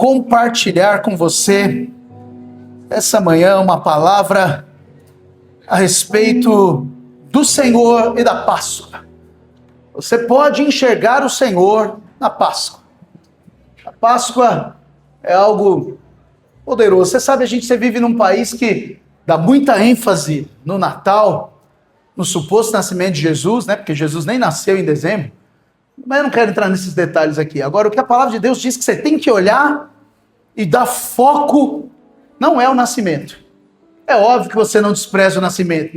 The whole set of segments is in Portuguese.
compartilhar com você essa manhã uma palavra a respeito do Senhor e da Páscoa. Você pode enxergar o Senhor na Páscoa. A Páscoa é algo poderoso. Você sabe, você vive num país que dá muita ênfase no Natal, no suposto nascimento de Jesus, né? Porque Jesus nem nasceu em dezembro. Mas eu não quero entrar nesses detalhes aqui. Agora, o que a palavra de Deus diz que você tem que olhar e dar foco não é o nascimento. É óbvio que você não despreza o nascimento.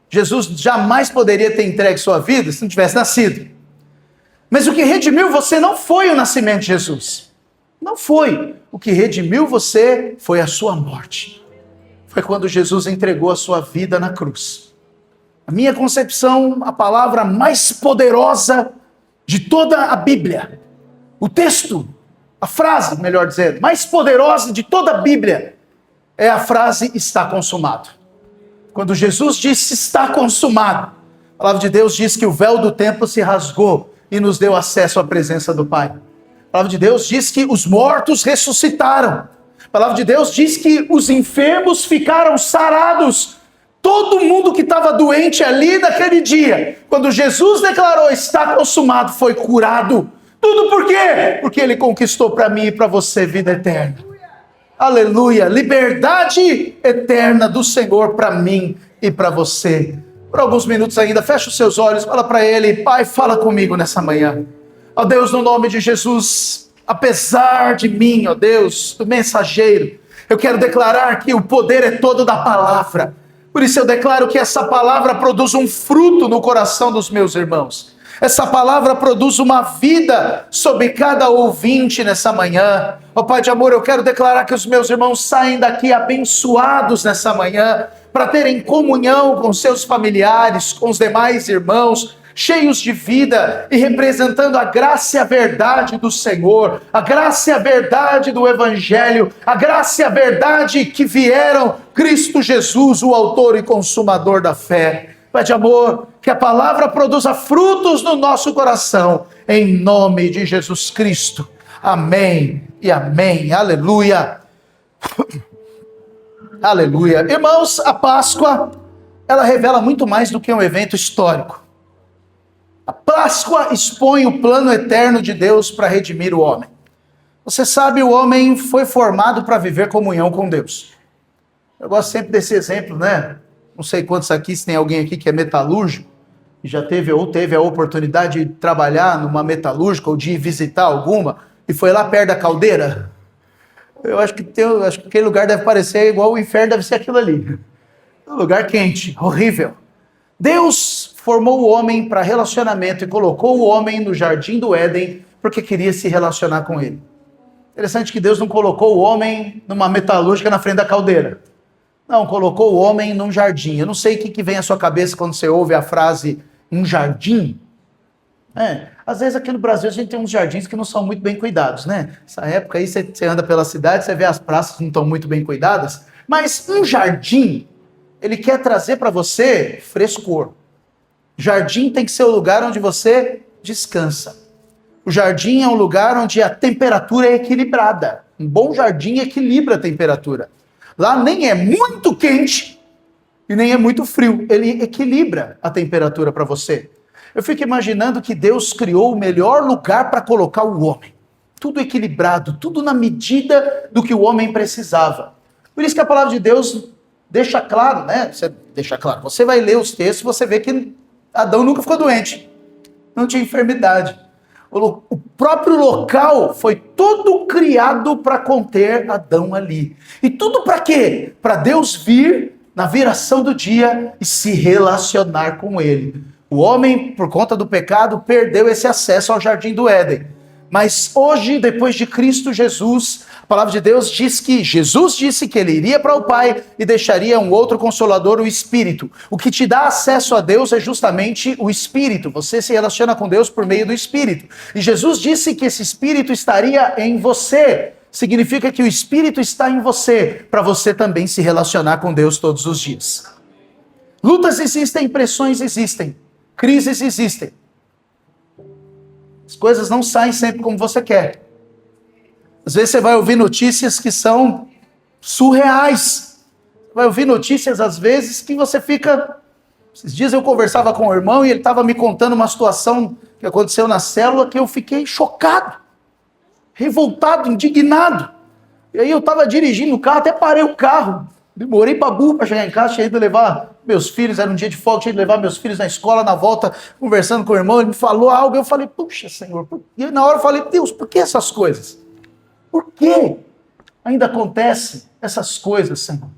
Jesus jamais poderia ter entregue sua vida se não tivesse nascido. Mas o que redimiu você não foi o nascimento de Jesus. Não foi. O que redimiu você foi a sua morte. Foi quando Jesus entregou a sua vida na cruz. A minha concepção, a palavra mais poderosa de toda a Bíblia, o texto, a frase, melhor dizendo, mais poderosa de toda a Bíblia, é a frase está consumado. Quando Jesus disse está consumado, a palavra de Deus diz que o véu do templo se rasgou e nos deu acesso à presença do Pai. A palavra de Deus diz que os mortos ressuscitaram. A palavra de Deus diz que os enfermos ficaram sarados. Todo mundo que estava doente ali naquele dia, quando Jesus declarou está consumado, foi curado. Tudo por quê? Porque Ele conquistou para mim e para você vida eterna. Aleluia! Liberdade eterna do Senhor para mim e para você. Por alguns minutos ainda, fecha os seus olhos, fala para Ele, Pai, fala comigo nessa manhã. Ó Deus, no nome de Jesus, apesar de mim, ó Deus, do mensageiro, eu quero declarar que o poder é todo da palavra. Por isso eu declaro que essa palavra produz um fruto no coração dos meus irmãos. Essa palavra produz uma vida sobre cada ouvinte nessa manhã. Ó Pai de amor, eu quero declarar que os meus irmãos saem daqui abençoados nessa manhã, para terem comunhão com seus familiares, com os demais irmãos, cheios de vida e representando a graça e a verdade do Senhor, a graça e a verdade do Evangelho, a graça e a verdade que vieram Cristo Jesus, o autor e consumador da fé. Pai de amor, que a palavra produza frutos no nosso coração, em nome de Jesus Cristo. Amém e amém. Aleluia. Aleluia. Irmãos, a Páscoa, ela revela muito mais do que um evento histórico. A Páscoa expõe o plano eterno de Deus para redimir o homem. Você sabe, o homem foi formado para viver comunhão com Deus. Eu gosto sempre desse exemplo, né? Não sei quantos aqui, se tem alguém aqui que é metalúrgico, e já teve ou teve a oportunidade de trabalhar numa metalúrgica ou de visitar alguma, e foi lá perto da caldeira. Eu acho que aquele lugar deve parecer igual o inferno, deve ser aquilo ali. Um lugar quente, horrível. Deus formou o homem para relacionamento e colocou o homem no jardim do Éden porque queria se relacionar com ele. Interessante que Deus não colocou o homem numa metalúrgica na frente da caldeira. Não, colocou o homem num jardim. Eu não sei o que vem à sua cabeça quando você ouve a frase um jardim. Às vezes aqui no Brasil a gente tem uns jardins que não são muito bem cuidados, né? Essa época aí você anda pela cidade, você vê as praças que não estão muito bem cuidadas. Mas um jardim, ele quer trazer para você frescor. Jardim tem que ser o lugar onde você descansa. O jardim é um lugar onde a temperatura é equilibrada. Um bom jardim equilibra a temperatura. Lá nem é muito quente e nem é muito frio. Ele equilibra a temperatura para você. Eu fico imaginando que Deus criou o melhor lugar para colocar o homem. Tudo equilibrado, tudo na medida do que o homem precisava. Por isso que a palavra de Deus deixa claro, né? Você vai ler os textos, você vê que Adão nunca ficou doente. Não tinha enfermidade. O próprio local foi todo criado para conter Adão ali. E tudo para quê? Para Deus vir na viração do dia e se relacionar com ele. O homem, por conta do pecado, perdeu esse acesso ao jardim do Éden. Mas hoje, depois de Cristo Jesus, a palavra de Deus diz que Jesus disse que ele iria para o Pai e deixaria um outro Consolador, o Espírito. O que te dá acesso a Deus é justamente o Espírito. Você se relaciona com Deus por meio do Espírito. E Jesus disse que esse Espírito estaria em você. Significa que o Espírito está em você, para você também se relacionar com Deus todos os dias. Lutas existem, pressões existem. Crises existem. As coisas não saem sempre como você quer. Às vezes você vai ouvir notícias que são surreais. Vai ouvir notícias, às vezes, que você fica... Esses dias eu conversava com o irmão e ele estava me contando uma situação que aconteceu na célula que eu fiquei chocado, revoltado, indignado. E aí eu estava dirigindo o carro, até parei o carro. Demorei para burro para chegar em casa, tinha ido levar meus filhos, era um dia de folga, tinha ido levar meus filhos na escola, na volta, conversando com o irmão, ele me falou algo, eu falei, puxa, Senhor, e na hora eu falei, Deus, por que essas coisas? Por que ainda acontecem essas coisas, Senhor?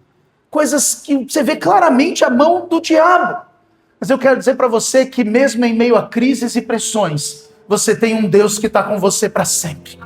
Coisas que você vê claramente a mão do diabo. Mas eu quero dizer para você que mesmo em meio a crises e pressões, você tem um Deus que está com você para sempre.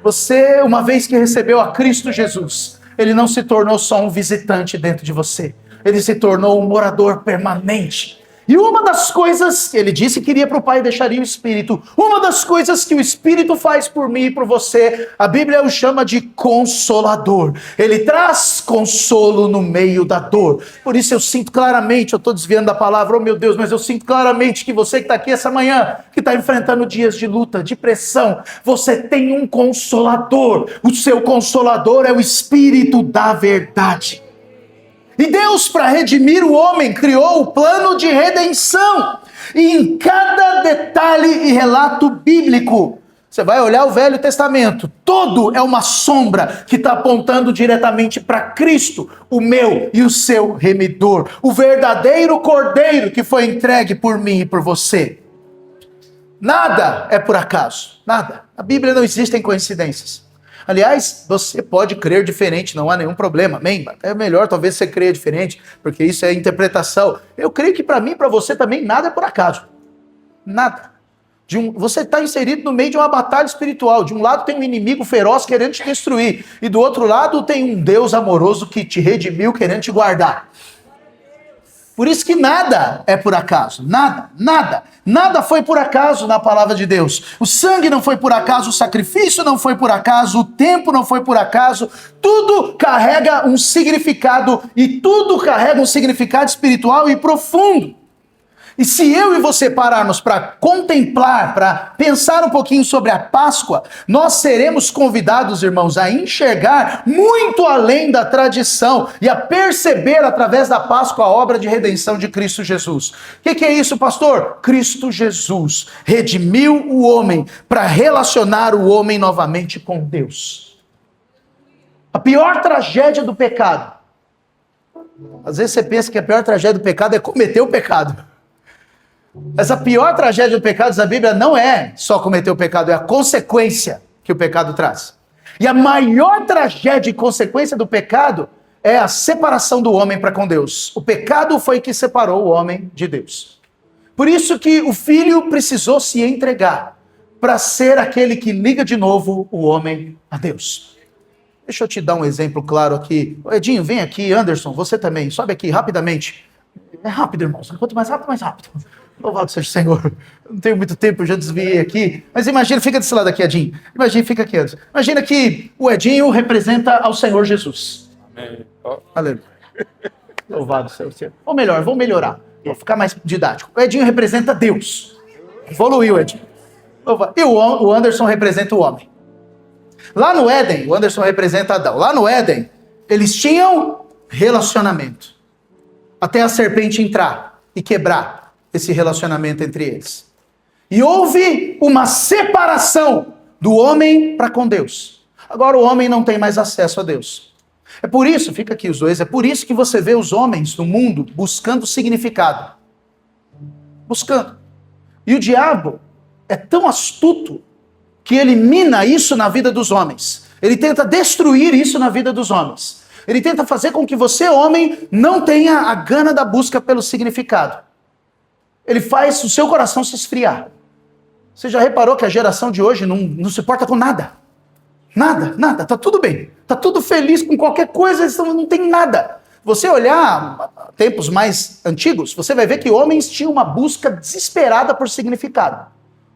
Você, uma vez que recebeu a Cristo Jesus, Ele não se tornou só um visitante dentro de você. Ele se tornou um morador permanente. E uma das coisas, ele disse que iria para o Pai e deixaria o Espírito. Uma das coisas que o Espírito faz por mim e por você, a Bíblia o chama de Consolador. Ele traz consolo no meio da dor. Por isso eu sinto claramente, eu estou desviando da palavra, oh meu Deus, mas eu sinto claramente que você que está aqui essa manhã, que está enfrentando dias de luta, de pressão, você tem um Consolador. O seu Consolador é o Espírito da verdade. E Deus, para redimir o homem, criou o plano de redenção. E em cada detalhe e relato bíblico, você vai olhar o Velho Testamento, todo é uma sombra que está apontando diretamente para Cristo, o meu e o seu remidor, o verdadeiro Cordeiro que foi entregue por mim e por você. Nada é por acaso, nada. Na Bíblia não existem coincidências. Aliás, você pode crer diferente, não há nenhum problema, amém? É melhor talvez você crer diferente, porque isso é interpretação. Eu creio que para mim e para você também nada é por acaso. Nada. Você está inserido no meio de uma batalha espiritual. De um lado tem um inimigo feroz querendo te destruir, e do outro lado tem um Deus amoroso que te redimiu querendo te guardar. Por isso que nada é por acaso, nada foi por acaso na palavra de Deus. O sangue não foi por acaso, o sacrifício não foi por acaso, o tempo não foi por acaso, tudo carrega um significado e tudo carrega um significado espiritual e profundo. E se eu e você pararmos para contemplar, para pensar um pouquinho sobre a Páscoa, nós seremos convidados, irmãos, a enxergar muito além da tradição e a perceber através da Páscoa a obra de redenção de Cristo Jesus. O que é isso, pastor? Cristo Jesus redimiu o homem para relacionar o homem novamente com Deus. A pior tragédia do pecado. Às vezes você pensa que a pior tragédia do pecado é cometer o pecado. Essa pior tragédia do pecado da Bíblia não é só cometer o pecado, é a consequência que o pecado traz. E a maior tragédia e consequência do pecado é a separação do homem para com Deus. O pecado foi que separou o homem de Deus. Por isso que o Filho precisou se entregar para ser aquele que liga de novo o homem a Deus. Deixa eu te dar um exemplo claro aqui. Edinho, vem aqui, Anderson, você também, sobe aqui rapidamente. É rápido, irmãos, quanto mais rápido, mais rápido. Louvado seja o Senhor. Eu não tenho muito tempo, eu já desviei aqui. Mas imagina, fica desse lado aqui, Edinho. Imagina, fica aqui, Anderson. Imagina que o Edinho representa ao Senhor Jesus. Amém. Aleluia. Louvado seja o Senhor. Ou melhor, vou melhorar. Vou ficar mais didático. O Edinho representa Deus. Evoluiu, Edinho. Louvado. E o Anderson representa o homem. Lá no Éden, o Anderson representa Adão. Lá no Éden, eles tinham relacionamento. Até a serpente entrar e quebrar esse relacionamento entre eles. E houve uma separação do homem para com Deus. Agora o homem não tem mais acesso a Deus. É por isso, fica aqui os dois, é por isso que você vê os homens no mundo buscando significado. Buscando. E o diabo é tão astuto que ele mina isso na vida dos homens. Ele tenta destruir isso na vida dos homens. Ele tenta fazer com que você, homem, não tenha a gana da busca pelo significado. Ele faz o seu coração se esfriar. Você já reparou que a geração de hoje não se importa com nada? Nada, tá tudo bem. Tá tudo feliz com qualquer coisa, não tem nada. Você olhar tempos mais antigos, você vai ver que homens tinham uma busca desesperada por significado.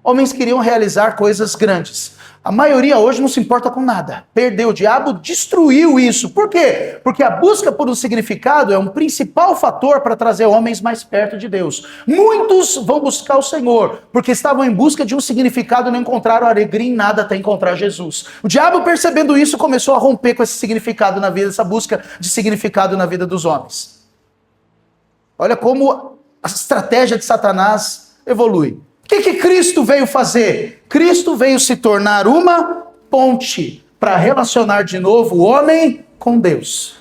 Homens queriam realizar coisas grandes. A maioria hoje não se importa com nada. Perdeu, o diabo destruiu isso. Por quê? Porque a busca por um significado é um principal fator para trazer homens mais perto de Deus. Muitos vão buscar o Senhor, porque estavam em busca de um significado e não encontraram alegria em nada até encontrar Jesus. O diabo, percebendo isso, começou a romper com esse significado na vida, essa busca de significado na vida dos homens. Olha como a estratégia de Satanás evolui. O que Cristo veio fazer? Cristo veio se tornar uma ponte para relacionar de novo o homem com Deus.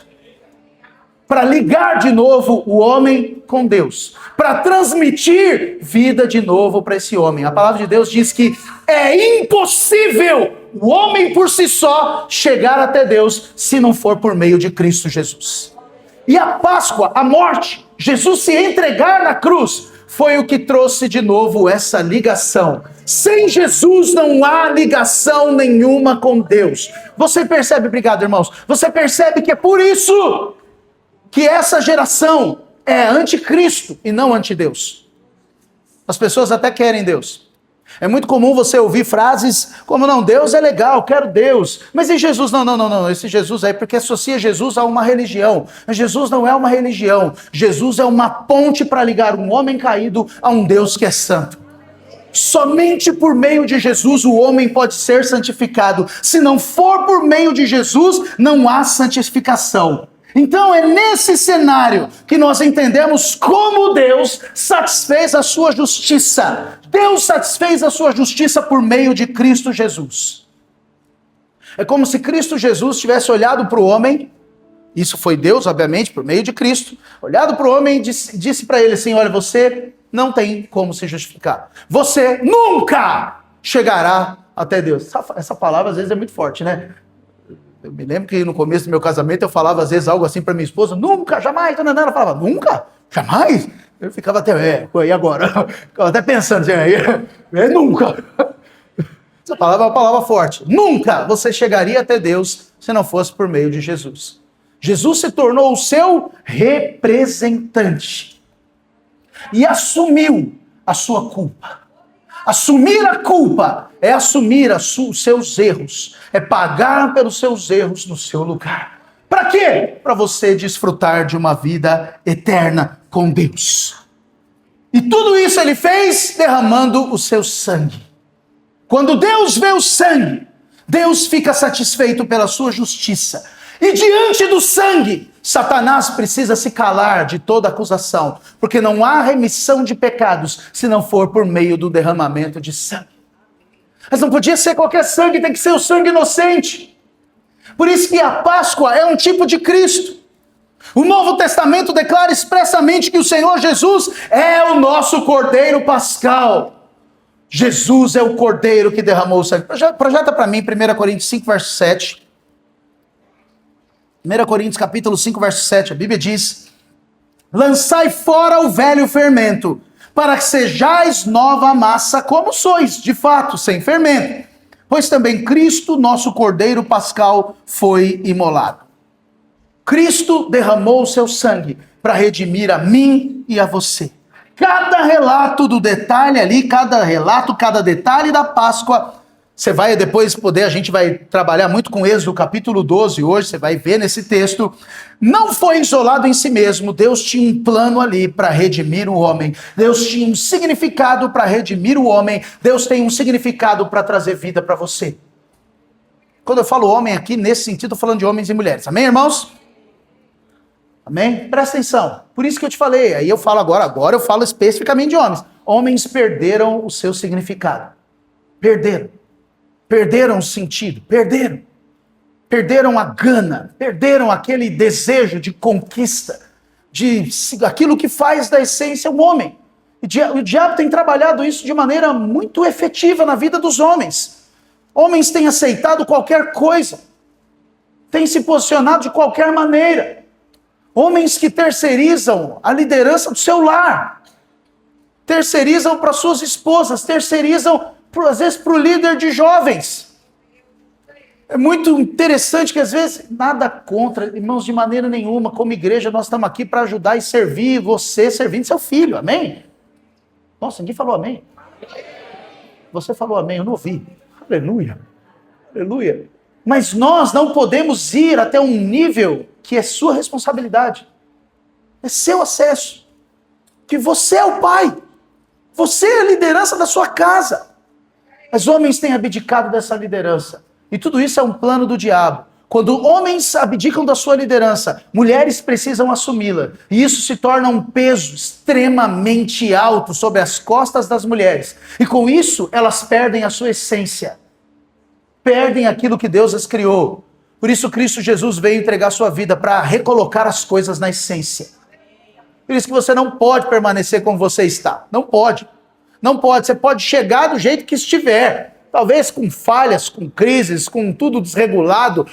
Para ligar de novo o homem com Deus. Para transmitir vida de novo para esse homem. A palavra de Deus diz que é impossível o homem por si só chegar até Deus se não for por meio de Cristo Jesus. E a Páscoa, a morte, Jesus se entregar na cruz, foi o que trouxe de novo essa ligação. Sem Jesus não há ligação nenhuma com Deus. Você percebe, obrigado irmãos, você percebe que é por isso que essa geração é anticristo e não antideus. As pessoas até querem Deus. É muito comum você ouvir frases como, não, Deus é legal, quero Deus. Mas e Jesus? Não, esse Jesus aí, porque associa Jesus a uma religião. Mas Jesus não é uma religião. Jesus é uma ponte para ligar um homem caído a um Deus que é santo. Somente por meio de Jesus o homem pode ser santificado. Se não for por meio de Jesus, não há santificação. Então é nesse cenário que nós entendemos como Deus satisfez a sua justiça. Deus satisfez a sua justiça por meio de Cristo Jesus. É como se Cristo Jesus tivesse olhado para o homem, isso foi Deus, obviamente, por meio de Cristo, olhado para o homem e disse para ele assim, olha, você não tem como se justificar. Você nunca chegará até Deus. Essa palavra às vezes é muito forte, né? Eu me lembro que no começo do meu casamento eu falava às vezes algo assim para minha esposa, nunca, jamais, ela falava, nunca? Jamais? Eu ficava até, e agora? Ficava até pensando, nunca. Essa palavra é uma palavra forte. Nunca você chegaria até Deus se não fosse por meio de Jesus. Jesus se tornou o seu representante e assumiu a sua culpa. Assumir a culpa é assumir os seus erros, é pagar pelos seus erros no seu lugar. Para quê? Para você desfrutar de uma vida eterna com Deus. E tudo isso ele fez derramando o seu sangue. Quando Deus vê o sangue, Deus fica satisfeito pela sua justiça. E diante do sangue, Satanás precisa se calar de toda acusação, porque não há remissão de pecados se não for por meio do derramamento de sangue. Mas não podia ser qualquer sangue, tem que ser o sangue inocente. Por isso que a Páscoa é um tipo de Cristo. O Novo Testamento declara expressamente que o Senhor Jesus é o nosso Cordeiro Pascal. Jesus é o Cordeiro que derramou o sangue. Projeta para mim 1 Coríntios 5, verso 7. 1 Coríntios capítulo 5, verso 7, a Bíblia diz, lançai fora o velho fermento, para que sejais nova massa, como sois, de fato, sem fermento. Pois também Cristo, nosso Cordeiro Pascal, foi imolado. Cristo derramou o seu sangue para redimir a mim e a você. Cada relato do detalhe ali, cada detalhe da Páscoa, você vai depois a gente vai trabalhar muito com Êxodo capítulo 12 hoje, você vai ver nesse texto, não foi isolado em si mesmo, Deus tinha um plano ali para redimir o homem, Deus tinha um significado para redimir o homem, Deus tem um significado para trazer vida para você. Quando eu falo homem aqui, nesse sentido, eu estou falando de homens e mulheres, amém, irmãos? Amém? Presta atenção, por isso que eu te falei, aí eu falo agora eu falo especificamente de homens. Homens perderam o seu significado, perderam o sentido, perderam a gana, perderam aquele desejo de conquista, de aquilo que faz da essência um homem. O diabo tem trabalhado isso de maneira muito efetiva na vida dos homens. Homens têm aceitado qualquer coisa, têm se posicionado de qualquer maneira. Homens que terceirizam a liderança do seu lar, terceirizam para suas esposas, terceirizam às vezes para o líder de jovens. É muito interessante que às vezes, nada contra, irmãos, de maneira nenhuma, como igreja nós estamos aqui para ajudar e servir você, servindo seu filho, amém? Nossa, ninguém falou amém. Você falou amém, eu não ouvi. Aleluia. Aleluia. Mas nós não podemos ir até um nível que é sua responsabilidade. É seu acesso. Que você é o pai. Você é a liderança da sua casa. Mas homens têm abdicado dessa liderança. E tudo isso é um plano do diabo. Quando homens abdicam da sua liderança, mulheres precisam assumi-la. E isso se torna um peso extremamente alto sobre as costas das mulheres. E com isso, elas perdem a sua essência. Perdem aquilo que Deus as criou. Por isso Cristo Jesus veio entregar sua vida para recolocar as coisas na essência. Por isso que você não pode permanecer como você está. Não pode. Não pode. Você pode chegar do jeito que estiver. Talvez com falhas, com crises, com tudo desregulado,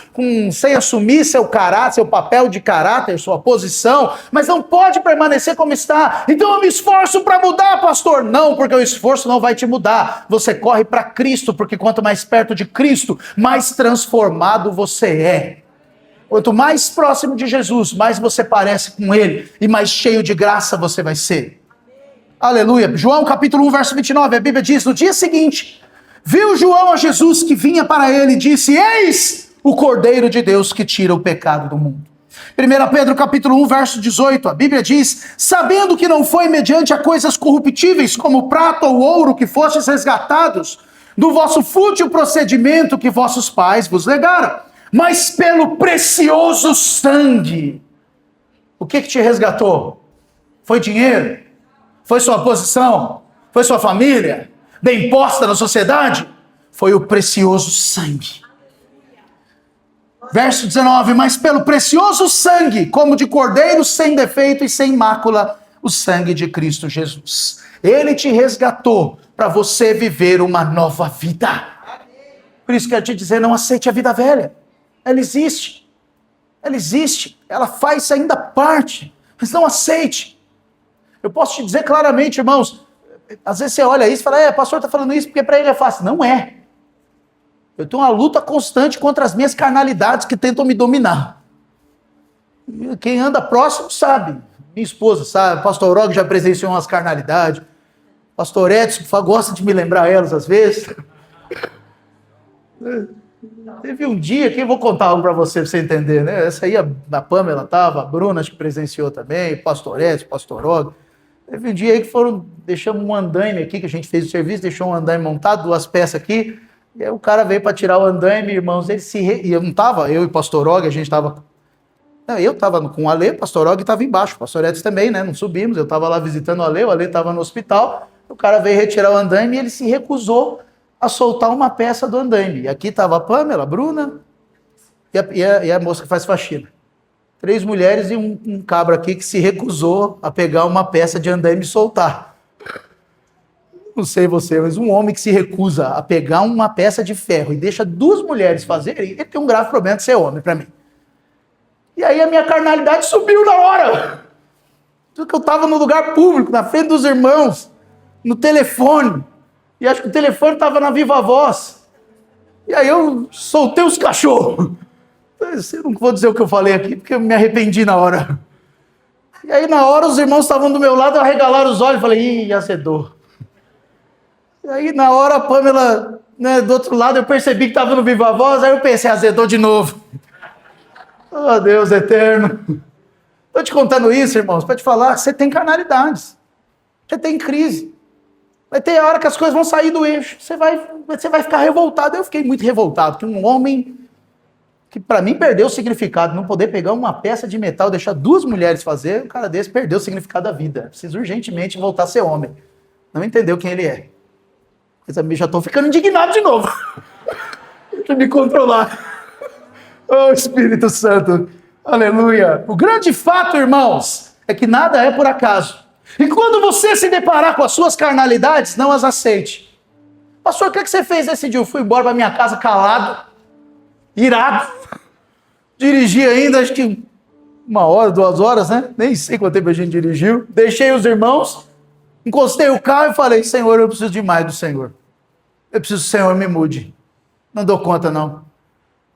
sem assumir seu caráter, seu papel de caráter, sua posição, mas não pode permanecer como está. Então eu me esforço para mudar, pastor. Não, porque o esforço não vai te mudar. Você corre para Cristo, porque quanto mais perto de Cristo, mais transformado você é. Quanto mais próximo de Jesus, mais você parece com Ele e mais cheio de graça você vai ser. Aleluia. João capítulo 1, verso 29, a Bíblia diz, no dia seguinte, viu João a Jesus que vinha para ele e disse, eis o Cordeiro de Deus que tira o pecado do mundo. 1 Pedro capítulo 1, verso 18, a Bíblia diz, sabendo que não foi mediante a coisas corruptíveis, como prata ou ouro, que fostes resgatados do vosso fútil procedimento que vossos pais vos legaram, mas pelo precioso sangue. O que te resgatou? Foi dinheiro? Foi sua posição? Foi sua família? Bem posta na sociedade? Foi o precioso sangue. Verso 19, mas pelo precioso sangue, como de cordeiro sem defeito e sem mácula, o sangue de Cristo Jesus. Ele te resgatou para você viver uma nova vida. Por isso quero te dizer, não aceite a vida velha. Ela existe. Ela existe. Ela faz ainda parte. Mas não aceite. Eu posso te dizer claramente, irmãos, às vezes você olha isso e fala, pastor está falando isso porque para ele é fácil. Não é. Eu tenho uma luta constante contra as minhas carnalidades que tentam me dominar. Quem anda próximo sabe. Minha esposa sabe, pastor Og já presenciou umas carnalidades. Pastor Edson gosta de me lembrar elas às vezes. Teve um dia que eu vou contar algo para você entender, né? Essa aí a Pamela estava, a Bruna acho que presenciou também, pastor Edson, pastor Og. Teve um dia aí que deixamos um andaime aqui, que a gente fez o serviço, deixou um andaime montado, 2 peças aqui, e aí o cara veio para tirar o andaime, irmãos, e eu não estava, eu e o pastor Og, a gente estava... Eu estava com o Ale, o pastor Og estava embaixo, o pastor Edson também, né? Não subimos, eu estava lá visitando o Ale estava no hospital, o cara veio retirar o andaime e ele se recusou a soltar uma peça do andaime. E aqui estava a Pamela, a Bruna e a moça que faz faxina. 3 mulheres e um cabra aqui que se recusou a pegar uma peça de andaime e soltar. Não sei você, mas um homem que se recusa a pegar uma peça de ferro e deixa 2 mulheres fazerem, ele tem um grave problema de ser homem para mim. E aí a minha carnalidade subiu na hora. Porque eu estava no lugar público, na frente dos irmãos, no telefone. E acho que o telefone estava na Viva Voz. E aí eu soltei os cachorros. Eu não vou dizer o que eu falei aqui, porque eu me arrependi na hora. E aí na hora os irmãos estavam do meu lado, arregalaram os olhos e falei, ih, azedou. E aí na hora a Pamela, né, do outro lado, eu percebi que estava no Viva Voz, aí eu pensei, azedou de novo. Oh, Deus eterno. Estou te contando isso, irmãos, para te falar que você tem carnalidades. Você tem crise. Vai ter a hora que as coisas vão sair do eixo. Você vai ficar revoltado. Eu fiquei muito revoltado. Que um homem que para mim perdeu o significado, não poder pegar uma peça de metal e deixar 2 mulheres fazer, um cara desse perdeu o significado da vida. Precisa urgentemente voltar a ser homem. Não entendeu quem ele é. Mas já estou ficando indignado de novo. Deixa eu me controlar. Oh, Espírito Santo. Aleluia. O grande fato, irmãos, é que nada é por acaso. E quando você se deparar com as suas carnalidades, não as aceite. Pastor, o que você fez esse dia? Eu fui embora para minha casa calado, irado. Dirigi ainda, acho que 1 hora, 2 horas, né? Nem sei quanto tempo a gente dirigiu. Deixei os irmãos, encostei o carro e falei, Senhor, eu preciso de mais do Senhor. Eu preciso que o Senhor me mude. Não dou conta, não.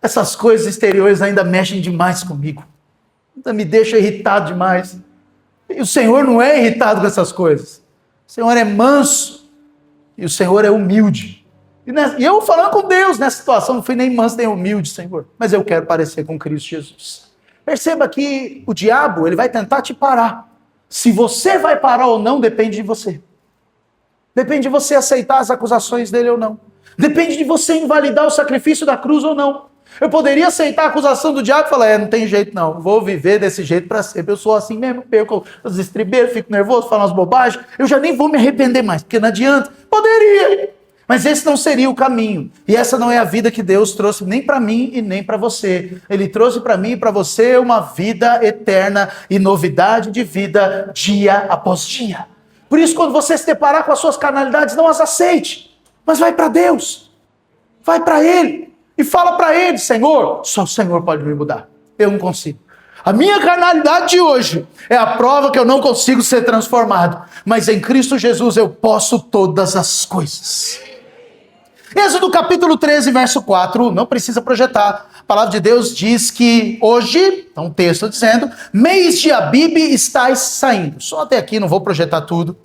Essas coisas exteriores ainda mexem demais comigo. Ainda me deixam irritado demais. E o Senhor não é irritado com essas coisas. O Senhor é manso. E o Senhor é humilde. E eu falando com Deus nessa situação, não fui nem manso nem humilde, Senhor, mas eu quero parecer com Cristo Jesus. Perceba que o diabo, ele vai tentar te parar. Se você vai parar ou não, depende de você. Depende de você aceitar as acusações dele ou não. Depende de você invalidar o sacrifício da cruz ou não. Eu poderia aceitar a acusação do diabo e falar, não tem jeito não, vou viver desse jeito para sempre, eu sou assim mesmo, perco os estribeiros, fico nervoso, falo umas bobagens, eu já nem vou me arrepender mais, porque não adianta. Poderia, mas esse não seria o caminho. E essa não é a vida que Deus trouxe nem para mim e nem para você. Ele trouxe para mim e para você uma vida eterna e novidade de vida dia após dia. Por isso, quando você se deparar com as suas carnalidades, não as aceite, mas vai para Deus, vai para Ele e fala para Ele, Senhor, só o Senhor pode me mudar, eu não consigo. A minha carnalidade de hoje é a prova que eu não consigo ser transformado, mas em Cristo Jesus eu posso todas as coisas. Êxodo capítulo 13, verso 4, não precisa projetar. A palavra de Deus diz que hoje, está um texto dizendo, mês de Abibe estáis saindo. Só até aqui, não vou projetar tudo.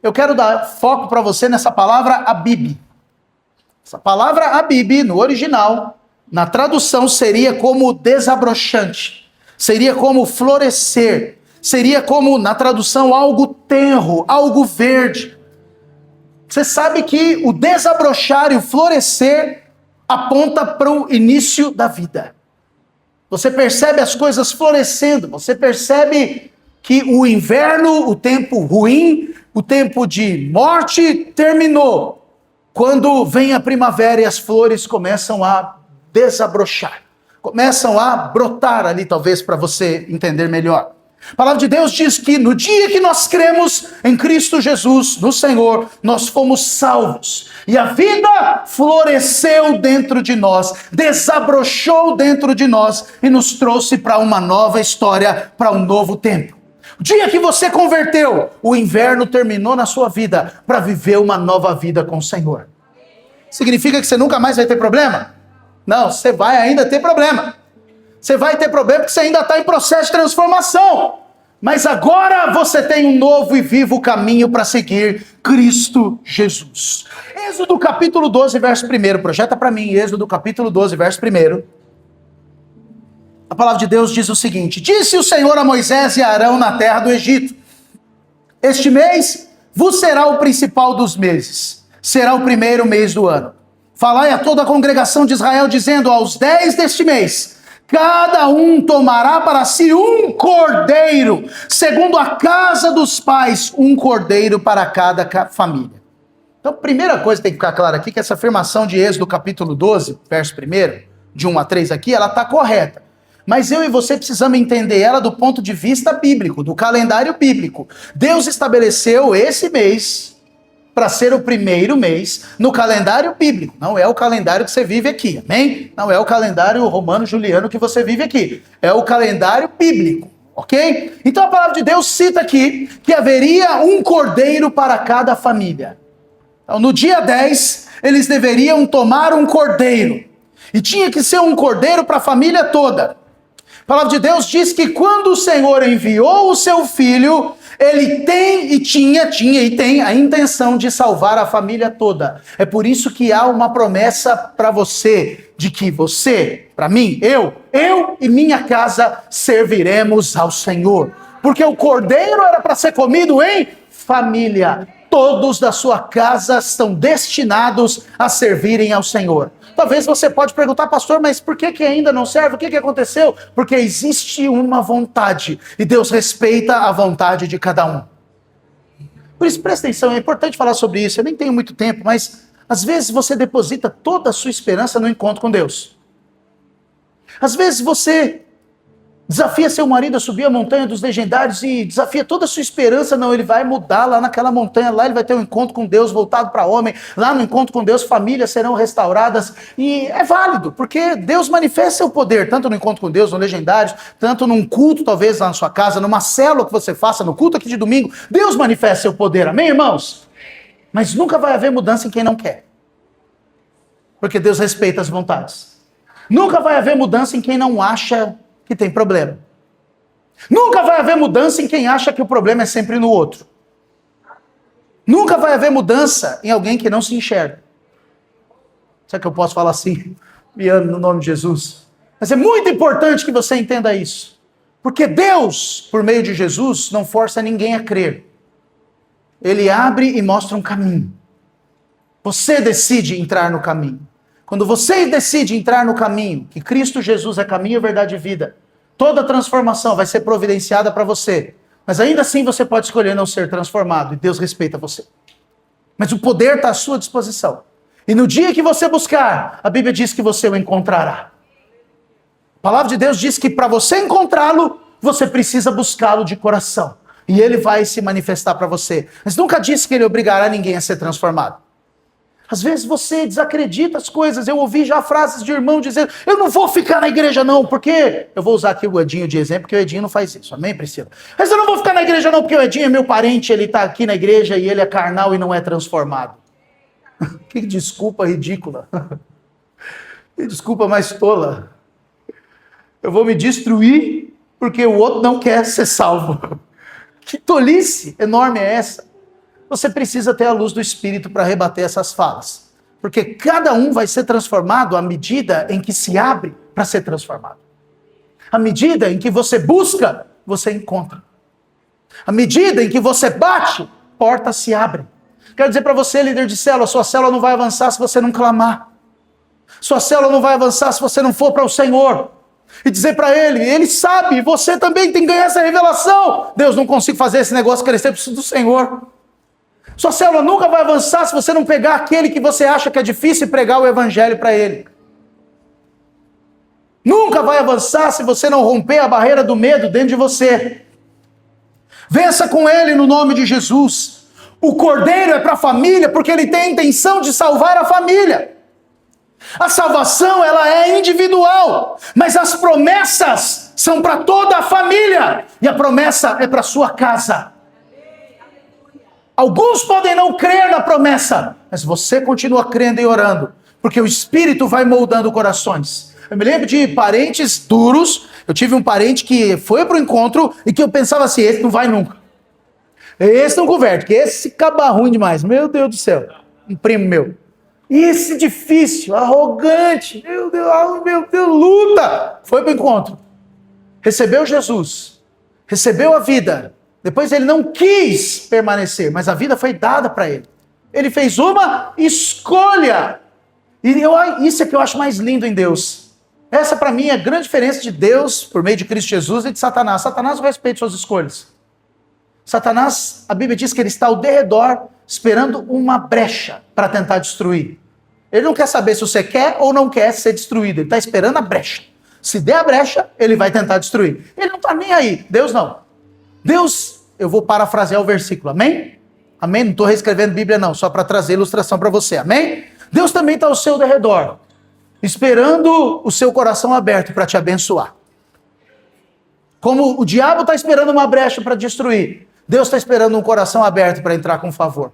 Eu quero dar foco para você nessa palavra Abibe. Essa palavra Abibe, no original, na tradução, seria como desabrochante. Seria como florescer. Seria como, na tradução, algo tenro, algo verde. Você sabe que o desabrochar e o florescer aponta para o início da vida. Você percebe as coisas florescendo, você percebe que o inverno, o tempo ruim, o tempo de morte terminou. Quando vem a primavera e as flores começam a desabrochar, começam a brotar ali, talvez para você entender melhor. A palavra de Deus diz que no dia que nós cremos em Cristo Jesus, no Senhor, nós fomos salvos. E a vida floresceu dentro de nós, desabrochou dentro de nós e nos trouxe para uma nova história, para um novo tempo. O dia que você converteu, o inverno terminou na sua vida para viver uma nova vida com o Senhor. Significa que você nunca mais vai ter problema? Não, você vai ainda ter problema. Você vai ter problema porque você ainda está em processo de transformação. Mas agora você tem um novo e vivo caminho para seguir, Cristo Jesus. Êxodo capítulo 12, verso 1. Projeta para mim, Êxodo capítulo 12, verso 1. A palavra de Deus diz o seguinte: disse o Senhor a Moisés e a Arão na terra do Egito: este mês vos será o principal dos meses, será o primeiro mês do ano. Falai a toda a congregação de Israel, dizendo: aos 10 deste mês, cada um tomará para si um cordeiro, segundo a casa dos pais, um cordeiro para cada família. Então, primeira coisa que tem que ficar clara aqui, que essa afirmação de Êxodo capítulo 12, verso 1, de 1 a 3 aqui, ela está correta. Mas eu e você precisamos entender ela do ponto de vista bíblico, do calendário bíblico. Deus estabeleceu esse mês para ser o primeiro mês no calendário bíblico. Não é o calendário que você vive aqui, amém? Não é o calendário romano-juliano que você vive aqui. É o calendário bíblico, ok? Então a palavra de Deus cita aqui que haveria um cordeiro para cada família. Então, no dia 10, eles deveriam tomar um cordeiro. E tinha que ser um cordeiro para a família toda. A palavra de Deus diz que quando o Senhor enviou o seu filho, ele tem e tem a intenção de salvar a família toda. É por isso que há uma promessa para você, de que você, para mim, eu e minha casa serviremos ao Senhor. Porque o cordeiro era para ser comido em família. Todos da sua casa estão destinados a servirem ao Senhor. Talvez você pode perguntar, pastor, mas por que ainda não serve? O que aconteceu? Porque existe uma vontade e Deus respeita a vontade de cada um. Por isso, presta atenção, é importante falar sobre isso. Eu nem tenho muito tempo, mas às vezes você deposita toda a sua esperança no encontro com Deus. Às vezes você desafia seu marido a subir a montanha dos legendários e desafia toda a sua esperança. Não, ele vai mudar lá naquela montanha, lá ele vai ter um encontro com Deus voltado para homem, lá no encontro com Deus famílias serão restauradas, e é válido, porque Deus manifesta seu poder, tanto no encontro com Deus, no legendários, tanto num culto talvez lá na sua casa, numa célula que você faça, no culto aqui de domingo, Deus manifesta seu poder, amém, irmãos? Mas nunca vai haver mudança em quem não quer, porque Deus respeita as vontades. Nunca vai haver mudança em quem não acha que tem problema. Nunca vai haver mudança em quem acha que o problema é sempre no outro. Nunca vai haver mudança em alguém que não se enxerga. Será que eu posso falar assim? Me ame no nome de Jesus. Mas é muito importante que você entenda isso. Porque Deus, por meio de Jesus, não força ninguém a crer. Ele abre e mostra um caminho. Você decide entrar no caminho. Quando você decide entrar no caminho, que Cristo Jesus é caminho, verdade e vida, toda transformação vai ser providenciada para você. Mas ainda assim você pode escolher não ser transformado, e Deus respeita você. Mas o poder está à sua disposição. E no dia que você buscar, a Bíblia diz que você o encontrará. A palavra de Deus diz que para você encontrá-lo, você precisa buscá-lo de coração. E ele vai se manifestar para você. Mas nunca disse que ele obrigará ninguém a ser transformado. Às vezes você desacredita as coisas. Eu ouvi já frases de irmão dizendo: eu não vou ficar na igreja não, porque... Eu vou usar aqui o Edinho de exemplo, porque o Edinho não faz isso. Amém, Priscila? Mas eu não vou ficar na igreja não, porque o Edinho é meu parente, ele está aqui na igreja e ele é carnal e não é transformado. Que desculpa ridícula. Que desculpa mais tola. Eu vou me destruir porque o outro não quer ser salvo. Que tolice enorme é essa? Você precisa ter a luz do Espírito para rebater essas falas. Porque cada um vai ser transformado à medida em que se abre para ser transformado. À medida em que você busca, você encontra. À medida em que você bate, portas se abrem. Quero dizer para você, líder de célula, sua célula não vai avançar se você não clamar. Sua célula não vai avançar se você não for para o Senhor. E dizer para ele sabe, você também tem que ganhar essa revelação. Deus, não consigo fazer esse negócio crescer, preciso do Senhor. Sua célula nunca vai avançar se você não pegar aquele que você acha que é difícil e pregar o evangelho para ele. Nunca vai avançar se você não romper a barreira do medo dentro de você. Vença com ele no nome de Jesus. O cordeiro é para a família porque ele tem a intenção de salvar a família. A salvação, ela é individual, mas as promessas são para toda a família. E a promessa é para sua casa. Alguns podem não crer na promessa, mas você continua crendo e orando, porque o Espírito vai moldando corações. Eu me lembro de parentes duros. Eu tive um parente que foi para o encontro e que eu pensava assim: esse não vai nunca. Esse não converte, que esse acaba ruim demais. Meu Deus do céu. Um primo meu. Esse difícil, arrogante. Meu Deus, luta. Foi para o encontro. Recebeu Jesus. Recebeu a vida. Depois ele não quis permanecer, mas a vida foi dada para ele. Ele fez uma escolha. E isso é que eu acho mais lindo em Deus. Essa para mim é a grande diferença de Deus, por meio de Cristo Jesus, e de Satanás. Satanás não respeita suas escolhas. Satanás, a Bíblia diz que ele está ao derredor, esperando uma brecha para tentar destruir. Ele não quer saber se você quer ou não quer ser destruído. Ele está esperando a brecha. Se der a brecha, ele vai tentar destruir. Ele não está nem aí. Deus não. Deus, eu vou parafrasear o versículo, amém? Amém? Não estou reescrevendo Bíblia não, só para trazer ilustração para você, amém? Deus também está ao seu derredor, esperando o seu coração aberto para te abençoar. Como o diabo está esperando uma brecha para destruir, Deus está esperando um coração aberto para entrar com favor.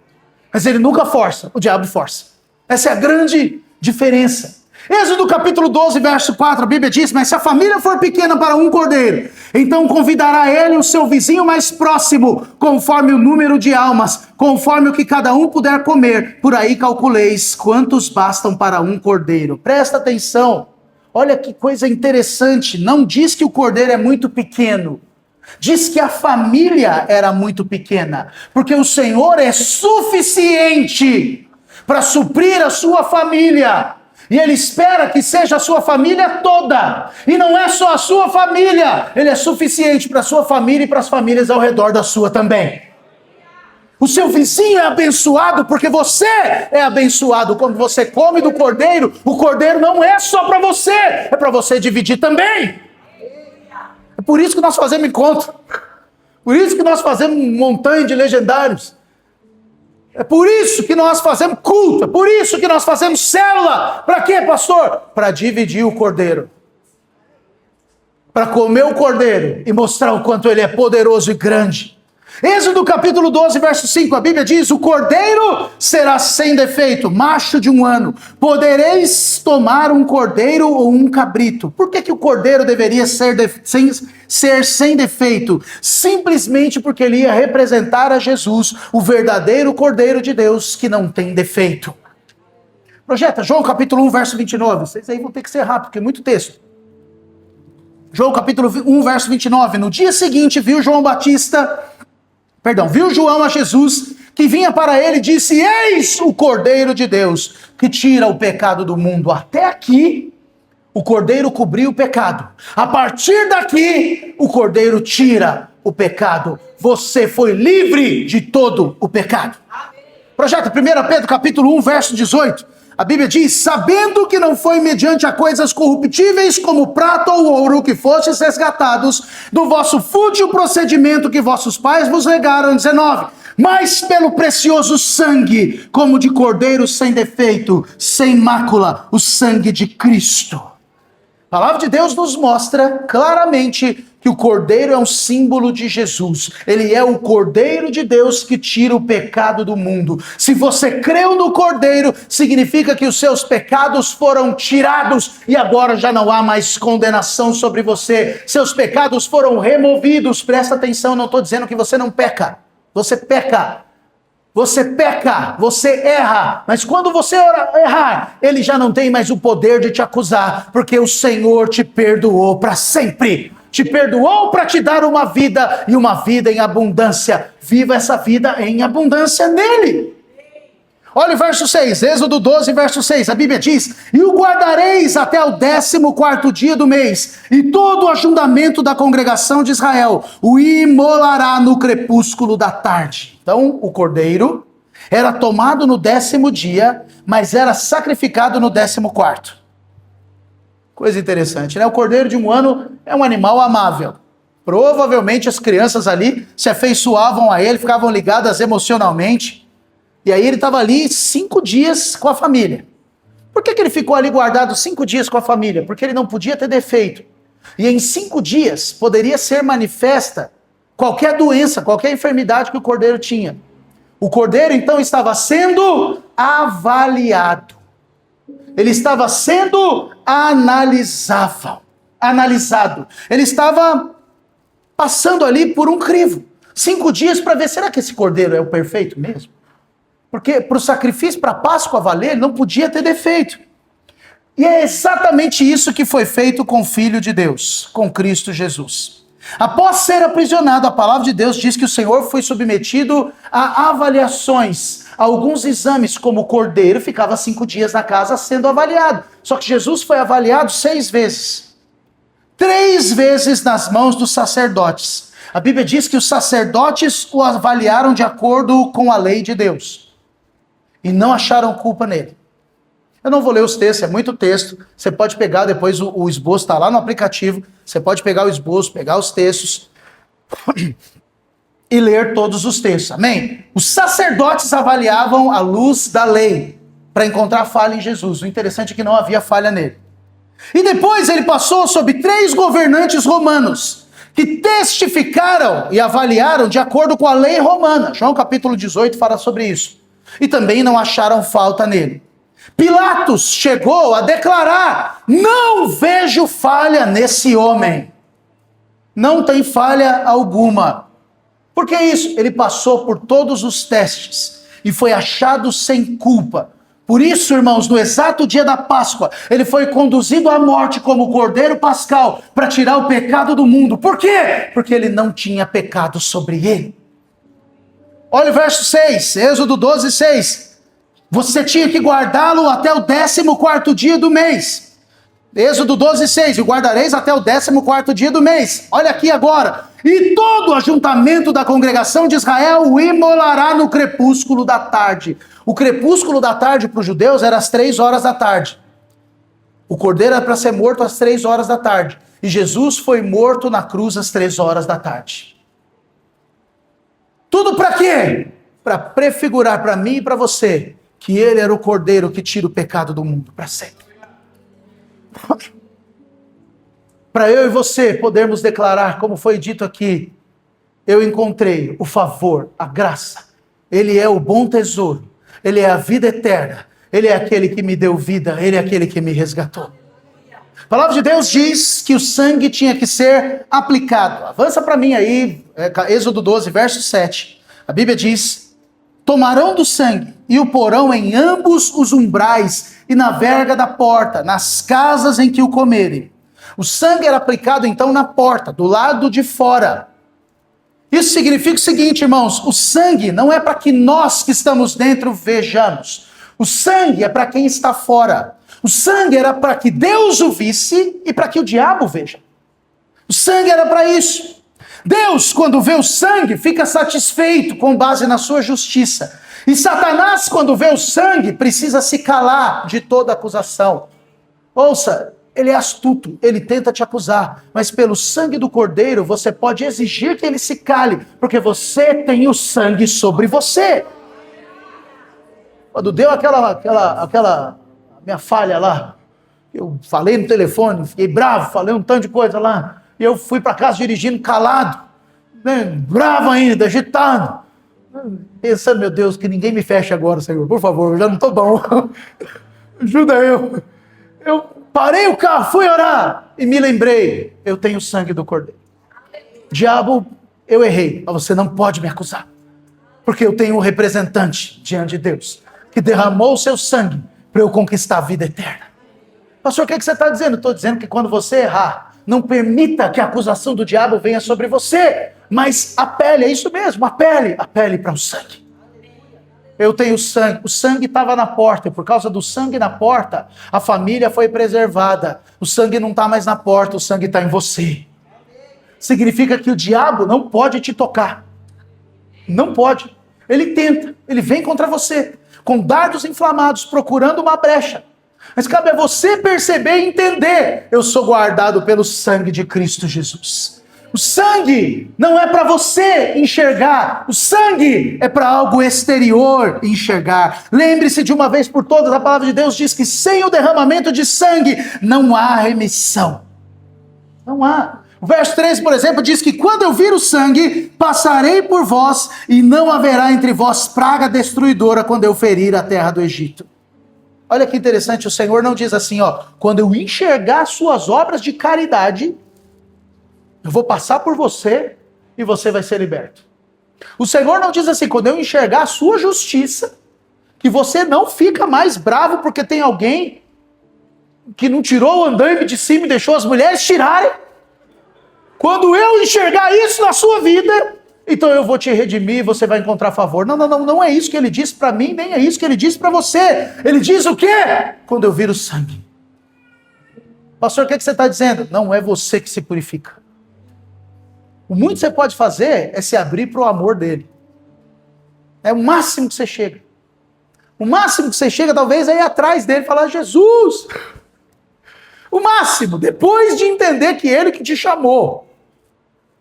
Mas ele nunca força, o diabo força. Essa é a grande diferença. Êxodo capítulo 12, verso 4, a Bíblia diz: mas se a família for pequena para um cordeiro, então convidará ele o seu vizinho mais próximo, conforme o número de almas, conforme o que cada um puder comer. Por aí calculeis quantos bastam para um cordeiro. Presta atenção, olha que coisa interessante. Não diz que o cordeiro é muito pequeno, diz que a família era muito pequena, porque o Senhor é suficiente para suprir a sua família. E ele espera que seja a sua família toda. E não é só a sua família. Ele é suficiente para a sua família e para as famílias ao redor da sua também. O seu vizinho é abençoado porque você é abençoado. Quando você come do cordeiro, o cordeiro não é só para você. É para você dividir também. É por isso que nós fazemos encontro. Por isso que nós fazemos montanha de legendários. É por isso que nós fazemos culto, é por isso que nós fazemos célula. Para quê, pastor? Para dividir o cordeiro. Para comer o cordeiro e mostrar o quanto ele é poderoso e grande. Êxodo capítulo 12, verso 5, a Bíblia diz: o cordeiro será sem defeito, macho de 1 ano. Podereis tomar um cordeiro ou um cabrito. Por que o cordeiro deveria ser sem defeito? Simplesmente porque ele ia representar a Jesus, o verdadeiro cordeiro de Deus que não tem defeito. Projeta, João capítulo 1, verso 29. Vocês aí vão ter que ser rápido, porque é muito texto. João capítulo 1, verso 29. No dia seguinte, viu João a Jesus, que vinha para ele e disse: eis o Cordeiro de Deus, que tira o pecado do mundo. Até aqui, o Cordeiro cobriu o pecado. A partir daqui, o Cordeiro tira o pecado. Você foi livre de todo o pecado. Projeta 1 Pedro capítulo 1, verso 18. A Bíblia diz: sabendo que não foi mediante a coisas corruptíveis como prata ou ouro que fostes resgatados do vosso fútil procedimento que vossos pais vos legaram. 19. Mas pelo precioso sangue, como de cordeiro sem defeito, sem mácula, o sangue de Cristo. A palavra de Deus nos mostra claramente que o Cordeiro é um símbolo de Jesus. Ele é o Cordeiro de Deus que tira o pecado do mundo. Se você creu no Cordeiro, significa que os seus pecados foram tirados e agora já não há mais condenação sobre você. Seus pecados foram removidos. Presta atenção, não estou dizendo que você não peca. Você peca. Você peca, você erra, mas quando você errar, ele já não tem mais o poder de te acusar, porque o Senhor te perdoou para sempre. Te perdoou para te dar uma vida, e uma vida em abundância. Viva essa vida em abundância nele. Olha o verso 6, Êxodo 12, verso 6, a Bíblia diz: e o guardareis até o 14º dia do mês, e todo o ajuntamento da congregação de Israel o imolará no crepúsculo da tarde. Então, o cordeiro era tomado no 10º dia, mas era sacrificado no 14º. Coisa interessante, né? O cordeiro de 1 ano é um animal amável. Provavelmente as crianças ali se afeiçoavam a ele, ficavam ligadas emocionalmente. E aí ele estava ali 5 dias com a família. Por que ele ficou ali guardado 5 dias com a família? Porque ele não podia ter defeito. E em 5 dias poderia ser manifesta qualquer doença, qualquer enfermidade que o cordeiro tinha. O cordeiro então estava sendo avaliado. Ele estava sendo analisado. Ele estava passando ali por um crivo. 5 dias para ver, será que esse cordeiro é o perfeito mesmo? Porque para o sacrifício, para a Páscoa valer, ele não podia ter defeito. E é exatamente isso que foi feito com o Filho de Deus, com Cristo Jesus. Após ser aprisionado, a palavra de Deus diz que o Senhor foi submetido a avaliações, a alguns exames, como o cordeiro ficava 5 dias na casa sendo avaliado. Só que Jesus foi avaliado 6 vezes. 3 vezes nas mãos dos sacerdotes. A Bíblia diz que os sacerdotes o avaliaram de acordo com a lei de Deus. E não acharam culpa nele. Eu não vou ler os textos, é muito texto. Você pode pegar depois o esboço, está lá no aplicativo. Você pode pegar o esboço, pegar os textos e ler todos os textos. Amém? Os sacerdotes avaliavam à luz da lei para encontrar falha em Jesus. O interessante é que não havia falha nele. E depois ele passou sob 3 governantes romanos que testificaram e avaliaram de acordo com a lei romana. João capítulo 18 fala sobre isso. E também não acharam falta nele. Pilatos chegou a declarar: não vejo falha nesse homem. Não tem falha alguma. Por que isso? Ele passou por todos os testes e foi achado sem culpa. Por isso, irmãos, no exato dia da Páscoa, ele foi conduzido à morte como cordeiro pascal para tirar o pecado do mundo. Por quê? Porque ele não tinha pecado sobre ele. Olha o verso 6, Êxodo 12, 6. Você tinha que guardá-lo até o 14º dia do mês. Êxodo 12, 6. E guardareis até o 14º dia do mês. Olha aqui agora. E todo o ajuntamento da congregação de Israel o imolará no crepúsculo da tarde. O crepúsculo da tarde para os judeus era às 3 horas da tarde. O cordeiro era para ser morto às 3 horas da tarde. E Jesus foi morto na cruz às 3 horas da tarde. Tudo para quê? Para prefigurar para mim e para você que ele era o cordeiro que tira o pecado do mundo para sempre. Para eu e você podermos declarar, como foi dito aqui, eu encontrei o favor, a graça. Ele é o bom tesouro. Ele é a vida eterna. Ele é aquele que me deu vida. Ele é aquele que me resgatou. A palavra de Deus diz que o sangue tinha que ser aplicado. Avança para mim aí, Êxodo 12, verso 7. A Bíblia diz Tomarão do sangue e o porão em ambos os umbrais e na verga da porta, nas casas em que o comerem. O sangue era aplicado então na porta, do lado de fora. Isso significa o seguinte, irmãos, o sangue não é para que nós que estamos dentro vejamos. O sangue é para quem está fora. O sangue era para que Deus o visse e para que o diabo veja. O sangue era para isso. Deus, quando vê o sangue, fica satisfeito com base na sua justiça. E Satanás, quando vê o sangue, precisa se calar de toda acusação. Ouça, ele é astuto, ele tenta te acusar, mas pelo sangue do Cordeiro você pode exigir que ele se cale, porque você tem o sangue sobre você. Quando deu aquela minha falha lá, eu falei no telefone, fiquei bravo, falei um tanto de coisa lá, e eu fui para casa dirigindo calado, né, bravo ainda, agitado, pensando, meu Deus, que ninguém me feche agora, Senhor, por favor, eu já não estou bom, ajuda eu. Eu parei o carro, fui orar e me lembrei, eu tenho o sangue do Cordeiro. Diabo, eu errei, mas você não pode me acusar, porque eu tenho um representante diante de Deus, que derramou o seu sangue para eu conquistar a vida eterna. Pastor, o que você está dizendo? Estou dizendo que quando você errar, não permita que a acusação do diabo venha sobre você, mas apele, é isso mesmo, apele para o sangue. Eu tenho sangue, o sangue estava na porta, e por causa do sangue na porta, a família foi preservada. O sangue não está mais na porta, o sangue está em você. Significa que o diabo não pode te tocar. Não pode. Ele tenta, ele vem contra você, com dardos inflamados, procurando uma brecha. Mas cabe a você perceber e entender, eu sou guardado pelo sangue de Cristo Jesus. O sangue não é para você enxergar, o sangue é para algo exterior enxergar. Lembre-se de uma vez por todas, a palavra de Deus diz que sem o derramamento de sangue não há remissão. Não há. O verso 3, por exemplo, diz que quando eu vir o sangue, passarei por vós e não haverá entre vós praga destruidora quando eu ferir a terra do Egito. Olha que interessante, o Senhor não diz assim, ó, quando eu enxergar suas obras de caridade, eu vou passar por você e você vai ser liberto. O Senhor não diz assim, quando eu enxergar a sua justiça, que você não fica mais bravo porque tem alguém que não tirou o andaime de cima e deixou as mulheres tirarem. Quando eu enxergar isso na sua vida, então eu vou te redimir e você vai encontrar favor. Não é isso que ele diz para mim, nem é isso que ele diz para você. Ele diz o quê? Quando eu vir o sangue. Pastor, o que você está dizendo? Não é você que se purifica. O muito que você pode fazer é se abrir para o amor dele. É o máximo que você chega. O máximo que você chega talvez é ir atrás dele e falar, Jesus! O máximo, depois de entender que ele que te chamou.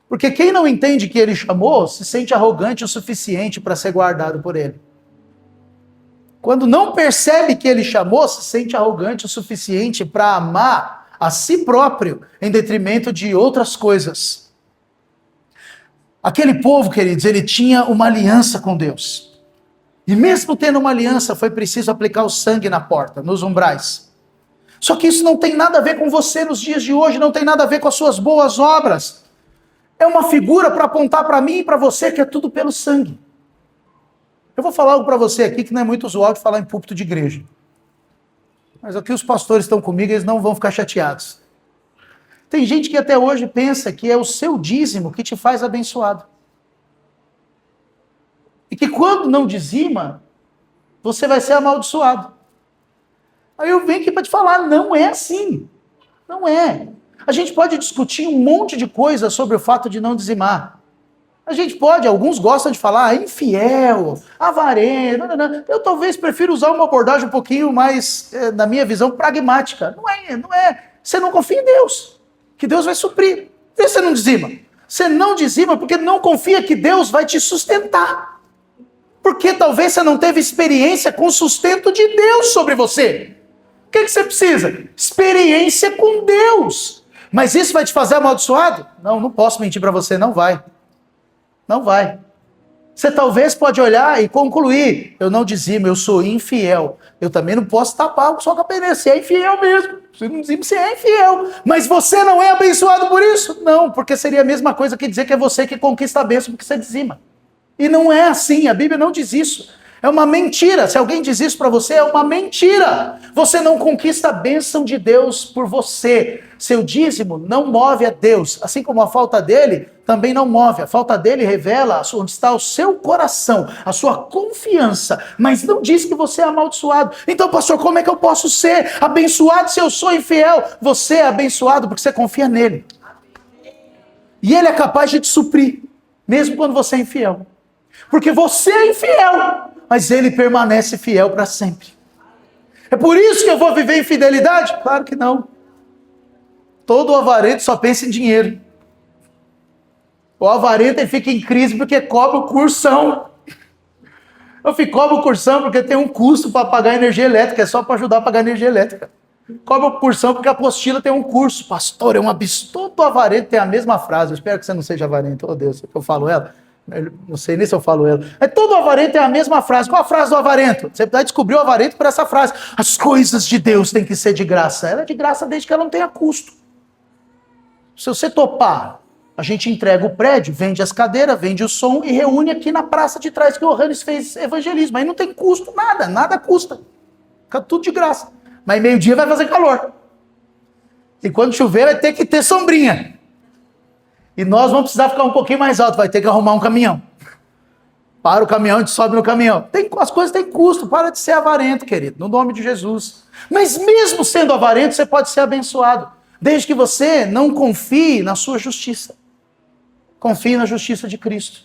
Porque quem não entende que ele chamou, se sente arrogante o suficiente para ser guardado por ele. Quando não percebe que ele chamou, se sente arrogante o suficiente para amar a si próprio em detrimento de outras coisas. Aquele povo, queridos, ele tinha uma aliança com Deus. E mesmo tendo uma aliança, foi preciso aplicar o sangue na porta, nos umbrais. Só que isso não tem nada a ver com você nos dias de hoje, não tem nada a ver com as suas boas obras. É uma figura para apontar para mim e para você que é tudo pelo sangue. Eu vou falar algo para você aqui que não é muito usual de falar em púlpito de igreja. Mas aqui os pastores estão comigo, eles não vão ficar chateados. Tem gente que até hoje pensa que é o seu dízimo que te faz abençoado. E que quando não dizima, você vai ser amaldiçoado. Aí eu venho aqui para te falar, não é assim. Não é. A gente pode discutir um monte de coisa sobre o fato de não dizimar. A gente pode, alguns gostam de falar infiel, avarento. Eu talvez prefiro usar uma abordagem um pouquinho mais, na minha visão, pragmática. Não é. Você não confia em Deus, que Deus vai suprir. Por que você não dizima? Você não dizima porque não confia que Deus vai te sustentar. Porque talvez você não teve experiência com o sustento de Deus sobre você. O que você precisa? Experiência com Deus. Mas isso vai te fazer amaldiçoado? Não posso mentir para você, não vai. Não vai. Você talvez pode olhar e concluir, eu não dizimo, eu sou infiel. Eu também não posso tapar só com a peneira, você é infiel mesmo. Você não dizima, você é infiel. Mas você não é abençoado por isso? Não, porque seria a mesma coisa que dizer que é você que conquista a bênção porque você dizima. E não é assim, a Bíblia não diz isso. É uma mentira. Se alguém diz isso para você, é uma mentira. Você não conquista a bênção de Deus por você. Seu dízimo não move a Deus, assim como a falta dele também não move. A falta dele revela onde está o seu coração, a sua confiança, mas não diz que você é amaldiçoado. Então, pastor, como é que eu posso ser abençoado se eu sou infiel? Você é abençoado porque você confia nele. E ele é capaz de te suprir, mesmo quando você é infiel. Porque você é infiel, mas ele permanece fiel para sempre. É por isso que eu vou viver infidelidade? Claro que não. Todo avarento só pensa em dinheiro. O avarento ele fica em crise porque cobra o cursão. Cobra o cursão porque tem um custo para pagar energia elétrica, é só para ajudar a pagar energia elétrica. Cobra o cursão porque a apostila tem um curso. Pastor, é um absurdo. Todo avarento tem a mesma frase. Eu espero que você não seja avarento. Oh Deus, eu falo ela. Não sei nem se eu falo ela. Todo avarento tem a mesma frase. Qual a frase do avarento? Você vai descobrir o avarento por essa frase. As coisas de Deus têm que ser de graça. Ela é de graça desde que ela não tenha custo. Se você topar, a gente entrega o prédio, vende as cadeiras, vende o som e reúne aqui na praça de trás que o Hannes fez evangelismo. Aí não tem custo, nada custa. Fica tudo de graça. Mas meio-dia vai fazer calor. E quando chover vai ter que ter sombrinha. E nós vamos precisar ficar um pouquinho mais alto, vai ter que arrumar um caminhão. Para o caminhão, a gente sobe no caminhão. As coisas têm custo, para de ser avarento, querido, no nome de Jesus. Mas mesmo sendo avarento, você pode ser abençoado. Desde que você não confie na sua justiça. Confie na justiça de Cristo.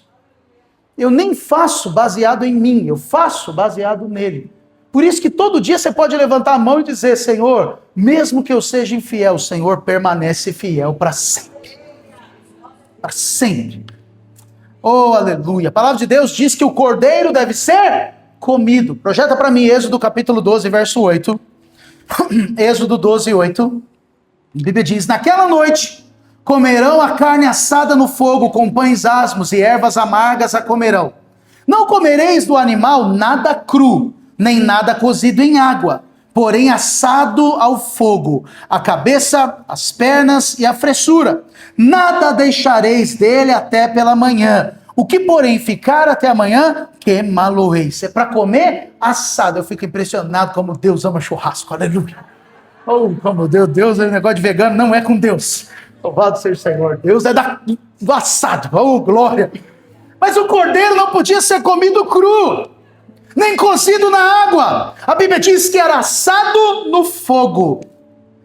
Eu nem faço baseado em mim, eu faço baseado nele. Por isso que todo dia você pode levantar a mão e dizer, Senhor, mesmo que eu seja infiel, o Senhor permanece fiel para sempre. Para sempre. Oh, aleluia. A palavra de Deus diz que o cordeiro deve ser comido. Projeta para mim Êxodo capítulo 12, verso 8. Êxodo 12, 8. A Bíblia diz, naquela noite comerão a carne assada no fogo com pães asmos e ervas amargas a comerão. Não comereis do animal nada cru, nem nada cozido em água, porém assado ao fogo, a cabeça, as pernas e a fressura. Nada deixareis dele até pela manhã. O que, porém, ficar até amanhã, queimá-lo-eis. É para comer assado. Eu fico impressionado como Deus ama churrasco. Aleluia. Oh, como Deus é um negócio de vegano, não é com Deus. Louvado seja o Senhor. Deus é do assado. Oh, glória. Mas o cordeiro não podia ser comido cru, nem cozido na água. A Bíblia diz que era assado no fogo.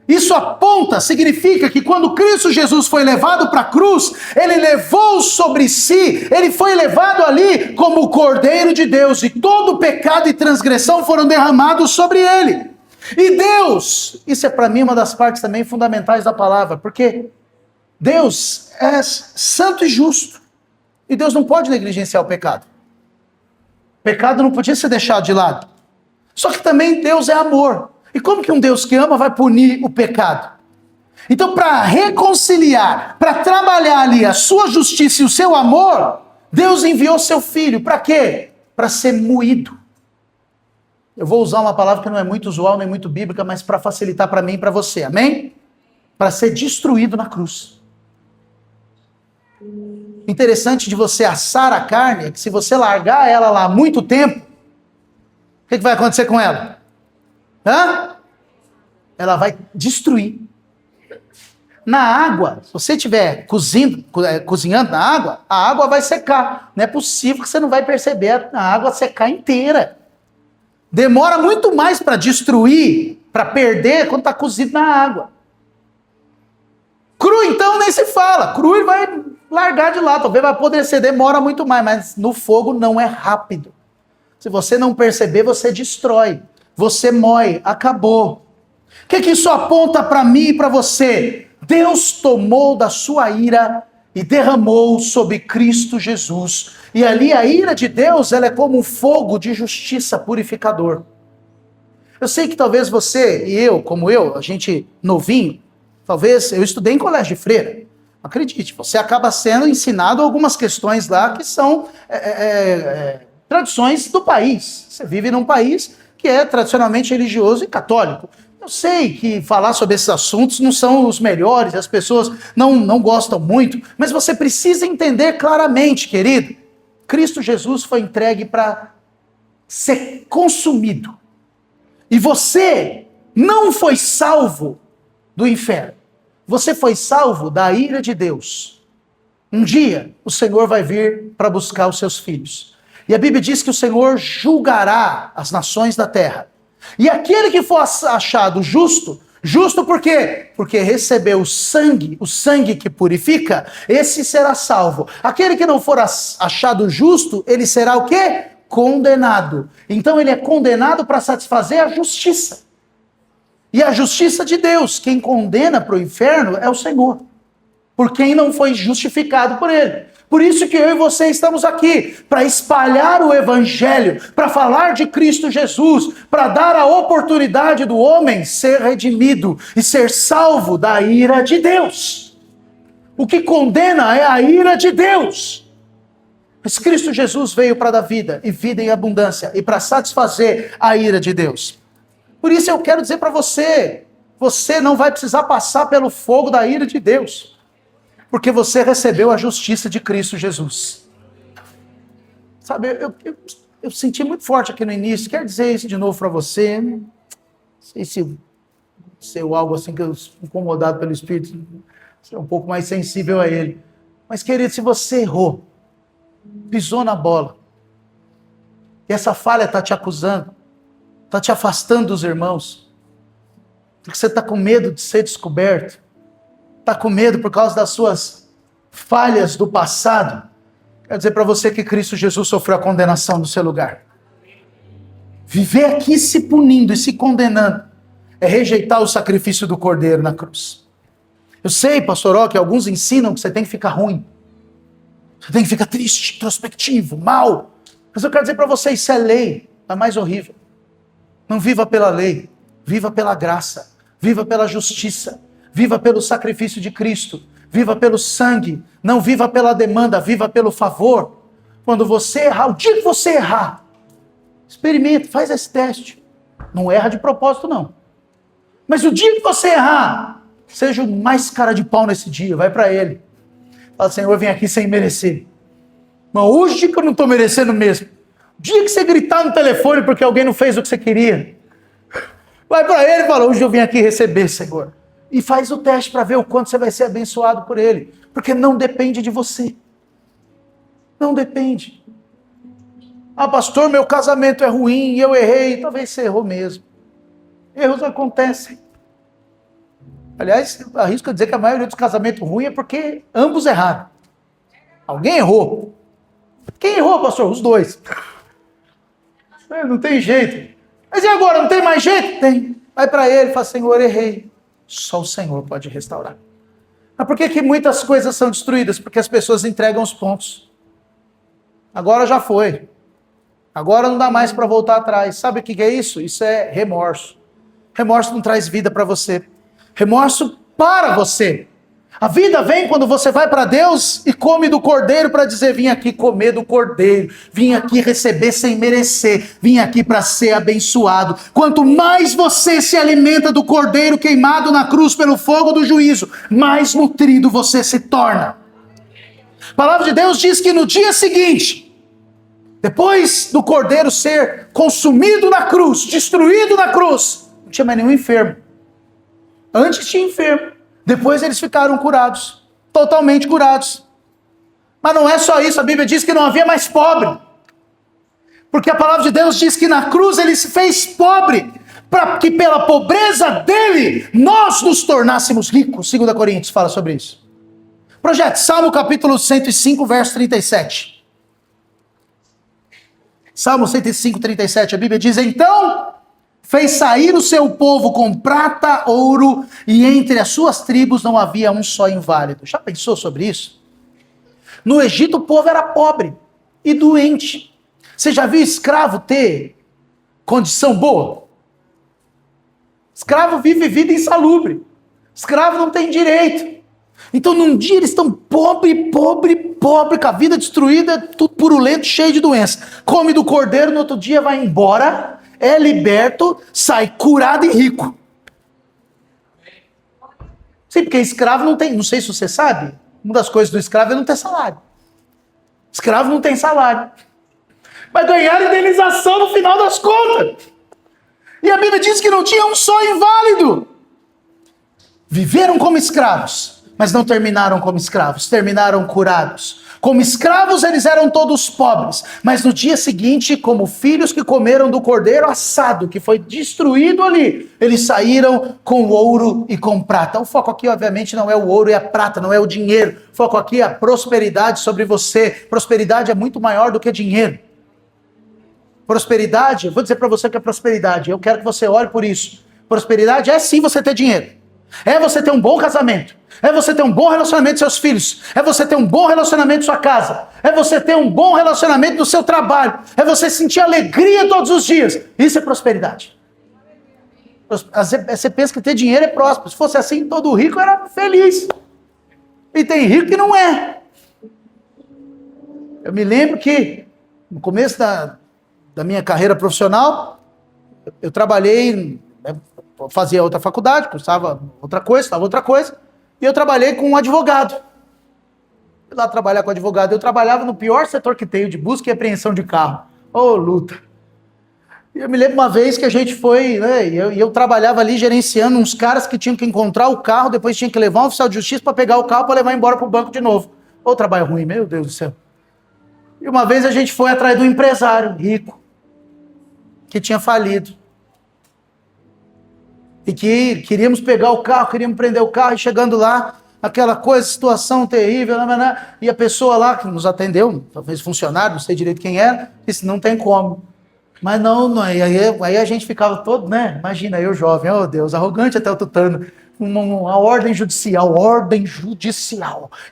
Isso aponta, significa que quando Cristo Jesus foi levado para a cruz, ele levou sobre si, ele foi levado ali como o Cordeiro de Deus, e todo pecado e transgressão foram derramados sobre ele. E Deus, isso é para mim uma das partes também fundamentais da palavra, porque Deus é santo e justo, e Deus não pode negligenciar o pecado. O pecado não podia ser deixado de lado. Só que também Deus é amor. E como que um Deus que ama vai punir o pecado? Então, para reconciliar, para trabalhar ali a sua justiça e o seu amor, Deus enviou seu filho. Para quê? Para ser moído. Eu vou usar uma palavra que não é muito usual, nem muito bíblica, mas para facilitar para mim e para você. Amém? Para ser destruído na cruz. Interessante de você assar a carne é que se você largar ela lá há muito tempo, o que vai acontecer com ela? Ela vai destruir. Na água, se você estiver cozinhando na água, a água vai secar. Não é possível que você não vai perceber a água secar inteira. Demora muito mais para destruir, para perder, quando está cozido na água. Cru, então, nem se fala. Cru ele vai largar de lá, talvez vai apodrecer, demora muito mais, mas no fogo não é rápido. Se você não perceber, você destrói. Você mói, acabou. O que isso aponta para mim e para você? Deus tomou da sua ira e derramou sobre Cristo Jesus. E ali a ira de Deus, ela é como um fogo de justiça purificador. Eu sei que talvez você e eu, como eu, a gente novinho, talvez eu estudei em colégio de freira. Acredite, você acaba sendo ensinado algumas questões lá que são tradições do país. Você vive num país que é tradicionalmente religioso e católico. Eu sei que falar sobre esses assuntos não são os melhores, as pessoas não gostam muito, mas você precisa entender claramente, querido, Cristo Jesus foi entregue para ser consumido. E você não foi salvo do inferno. Você foi salvo da ira de Deus. Um dia, o Senhor vai vir para buscar os seus filhos. E a Bíblia diz que o Senhor julgará as nações da terra. E aquele que for achado justo, justo por quê? Porque recebeu o sangue que purifica, esse será salvo. Aquele que não for achado justo, ele será o quê? Condenado. Então ele é condenado para satisfazer a justiça. E a justiça de Deus, quem condena para o inferno é o Senhor. Por quem não foi justificado por ele. Por isso que eu e você estamos aqui, para espalhar o evangelho, para falar de Cristo Jesus, para dar a oportunidade do homem ser redimido e ser salvo da ira de Deus. O que condena é a ira de Deus. Mas Cristo Jesus veio para dar vida, e vida em abundância, e para satisfazer a ira de Deus. Por isso eu quero dizer para você, você não vai precisar passar pelo fogo da ira de Deus. Porque você recebeu a justiça de Cristo Jesus. Sabe, eu senti muito forte aqui no início, quero dizer isso de novo para você. Não sei se algo assim que eu sou incomodado pelo Espírito, ser um pouco mais sensível a ele. Mas querido, se você errou, pisou na bola, e essa falha está te acusando, está te afastando dos irmãos, porque você está com medo de ser descoberto, está com medo por causa das suas falhas do passado, quero dizer para você que Cristo Jesus sofreu a condenação no seu lugar. Viver aqui se punindo e se condenando é rejeitar o sacrifício do Cordeiro na cruz. Eu sei, pastor, que alguns ensinam que você tem que ficar ruim, você tem que ficar triste, introspectivo, mal, mas eu quero dizer para você, isso é lei, a mais horrível. Não viva pela lei, viva pela graça, viva pela justiça, viva pelo sacrifício de Cristo, viva pelo sangue, não viva pela demanda, viva pelo favor. Quando você errar, o dia que você errar, experimenta, faz esse teste. Não erra de propósito, não. Mas o dia que você errar, seja o mais cara de pau nesse dia, vai para ele. Fala, Senhor, eu vim aqui sem merecer. Mas hoje que eu não estou merecendo mesmo. O dia que você gritar no telefone porque alguém não fez o que você queria, vai para ele e fala, hoje eu vim aqui receber, Senhor. E faz o teste para ver o quanto você vai ser abençoado por ele. Porque não depende de você. Não depende. Ah, pastor, meu casamento é ruim, eu errei. Talvez você errou mesmo. Erros acontecem. Aliás, arrisco a dizer que a maioria dos casamentos ruins é porque ambos erraram. Alguém errou. Quem errou, pastor? Os dois. Não tem jeito. Mas e agora? Não tem mais jeito? Tem. Vai para ele e fala, Senhor, errei. Só o Senhor pode restaurar. Mas por que muitas coisas são destruídas? Porque as pessoas entregam os pontos. Agora já foi. Agora não dá mais para voltar atrás. Sabe o que é isso? Isso é remorso. Remorso não traz vida para você. Remorso para você. A vida vem quando você vai para Deus e come do cordeiro para dizer, vim aqui comer do cordeiro, vim aqui receber sem merecer, vim aqui para ser abençoado. Quanto mais você se alimenta do cordeiro queimado na cruz pelo fogo do juízo, mais nutrido você se torna. A palavra de Deus diz que no dia seguinte, depois do cordeiro ser consumido na cruz, destruído na cruz, não tinha mais nenhum enfermo. Antes tinha enfermo. Depois eles ficaram curados. Totalmente curados. Mas não é só isso. A Bíblia diz que não havia mais pobre. Porque a palavra de Deus diz que na cruz ele se fez pobre. Para que pela pobreza dele nós nos tornássemos ricos. 2 Coríntios fala sobre isso. Projeto, Salmo capítulo 105, verso 37. Salmo 105, 37. A Bíblia diz, então fez sair o seu povo com prata, ouro, e entre as suas tribos não havia um só inválido. Já pensou sobre isso? No Egito o povo era pobre e doente. Você já viu escravo ter condição boa? Escravo vive vida insalubre. Escravo não tem direito. Então num dia eles estão pobre, com a vida destruída, tudo purulento, cheio de doença. Come do cordeiro, no outro dia vai embora, é liberto, sai curado e rico. Sim, porque escravo não tem, não sei se você sabe, uma das coisas do escravo é não ter salário. Escravo não tem salário. Vai ganhar indenização no final das contas. E a Bíblia diz que não tinha um só inválido. Viveram como escravos, mas não terminaram como escravos, terminaram curados. Como escravos eles eram todos pobres, mas no dia seguinte, como filhos que comeram do cordeiro assado, que foi destruído ali, eles saíram com ouro e com prata. O foco aqui, obviamente, não é o ouro e a prata, não é o dinheiro. O foco aqui é a prosperidade sobre você. Prosperidade é muito maior do que dinheiro. Prosperidade, eu vou dizer para você que é prosperidade, eu quero que você ore por isso. Prosperidade é sim você ter dinheiro. É você ter um bom casamento. É você ter um bom relacionamento com seus filhos. É você ter um bom relacionamento com sua casa. É você ter um bom relacionamento no seu trabalho. É você sentir alegria todos os dias. Isso é prosperidade. Você pensa que ter dinheiro é próspero. Se fosse assim, todo rico era feliz. E tem rico que não é. Eu me lembro que no começo da minha carreira profissional, eu trabalhei, fazia outra faculdade, cursava outra coisa, estava outra coisa, e eu trabalhei com um advogado. Fui lá trabalhar com advogado. Eu trabalhava no pior setor que tem, de busca e apreensão de carro. Ô, luta. E eu me lembro uma vez que a gente foi, né, e eu trabalhava ali gerenciando uns caras que tinham que encontrar o carro, depois tinha que levar um oficial de justiça para pegar o carro para levar embora para o banco de novo. Ô, trabalho ruim, meu Deus do céu. E uma vez a gente foi atrás de um empresário rico, que tinha falido. E que queríamos pegar o carro, queríamos prender o carro, e chegando lá, aquela coisa, situação terrível, e a pessoa lá que nos atendeu, talvez funcionário, não sei direito quem era, disse, não tem como. Mas não aí a gente ficava todo, né? Imagina, eu jovem, oh Deus, arrogante até o tutano, uma ordem judicial.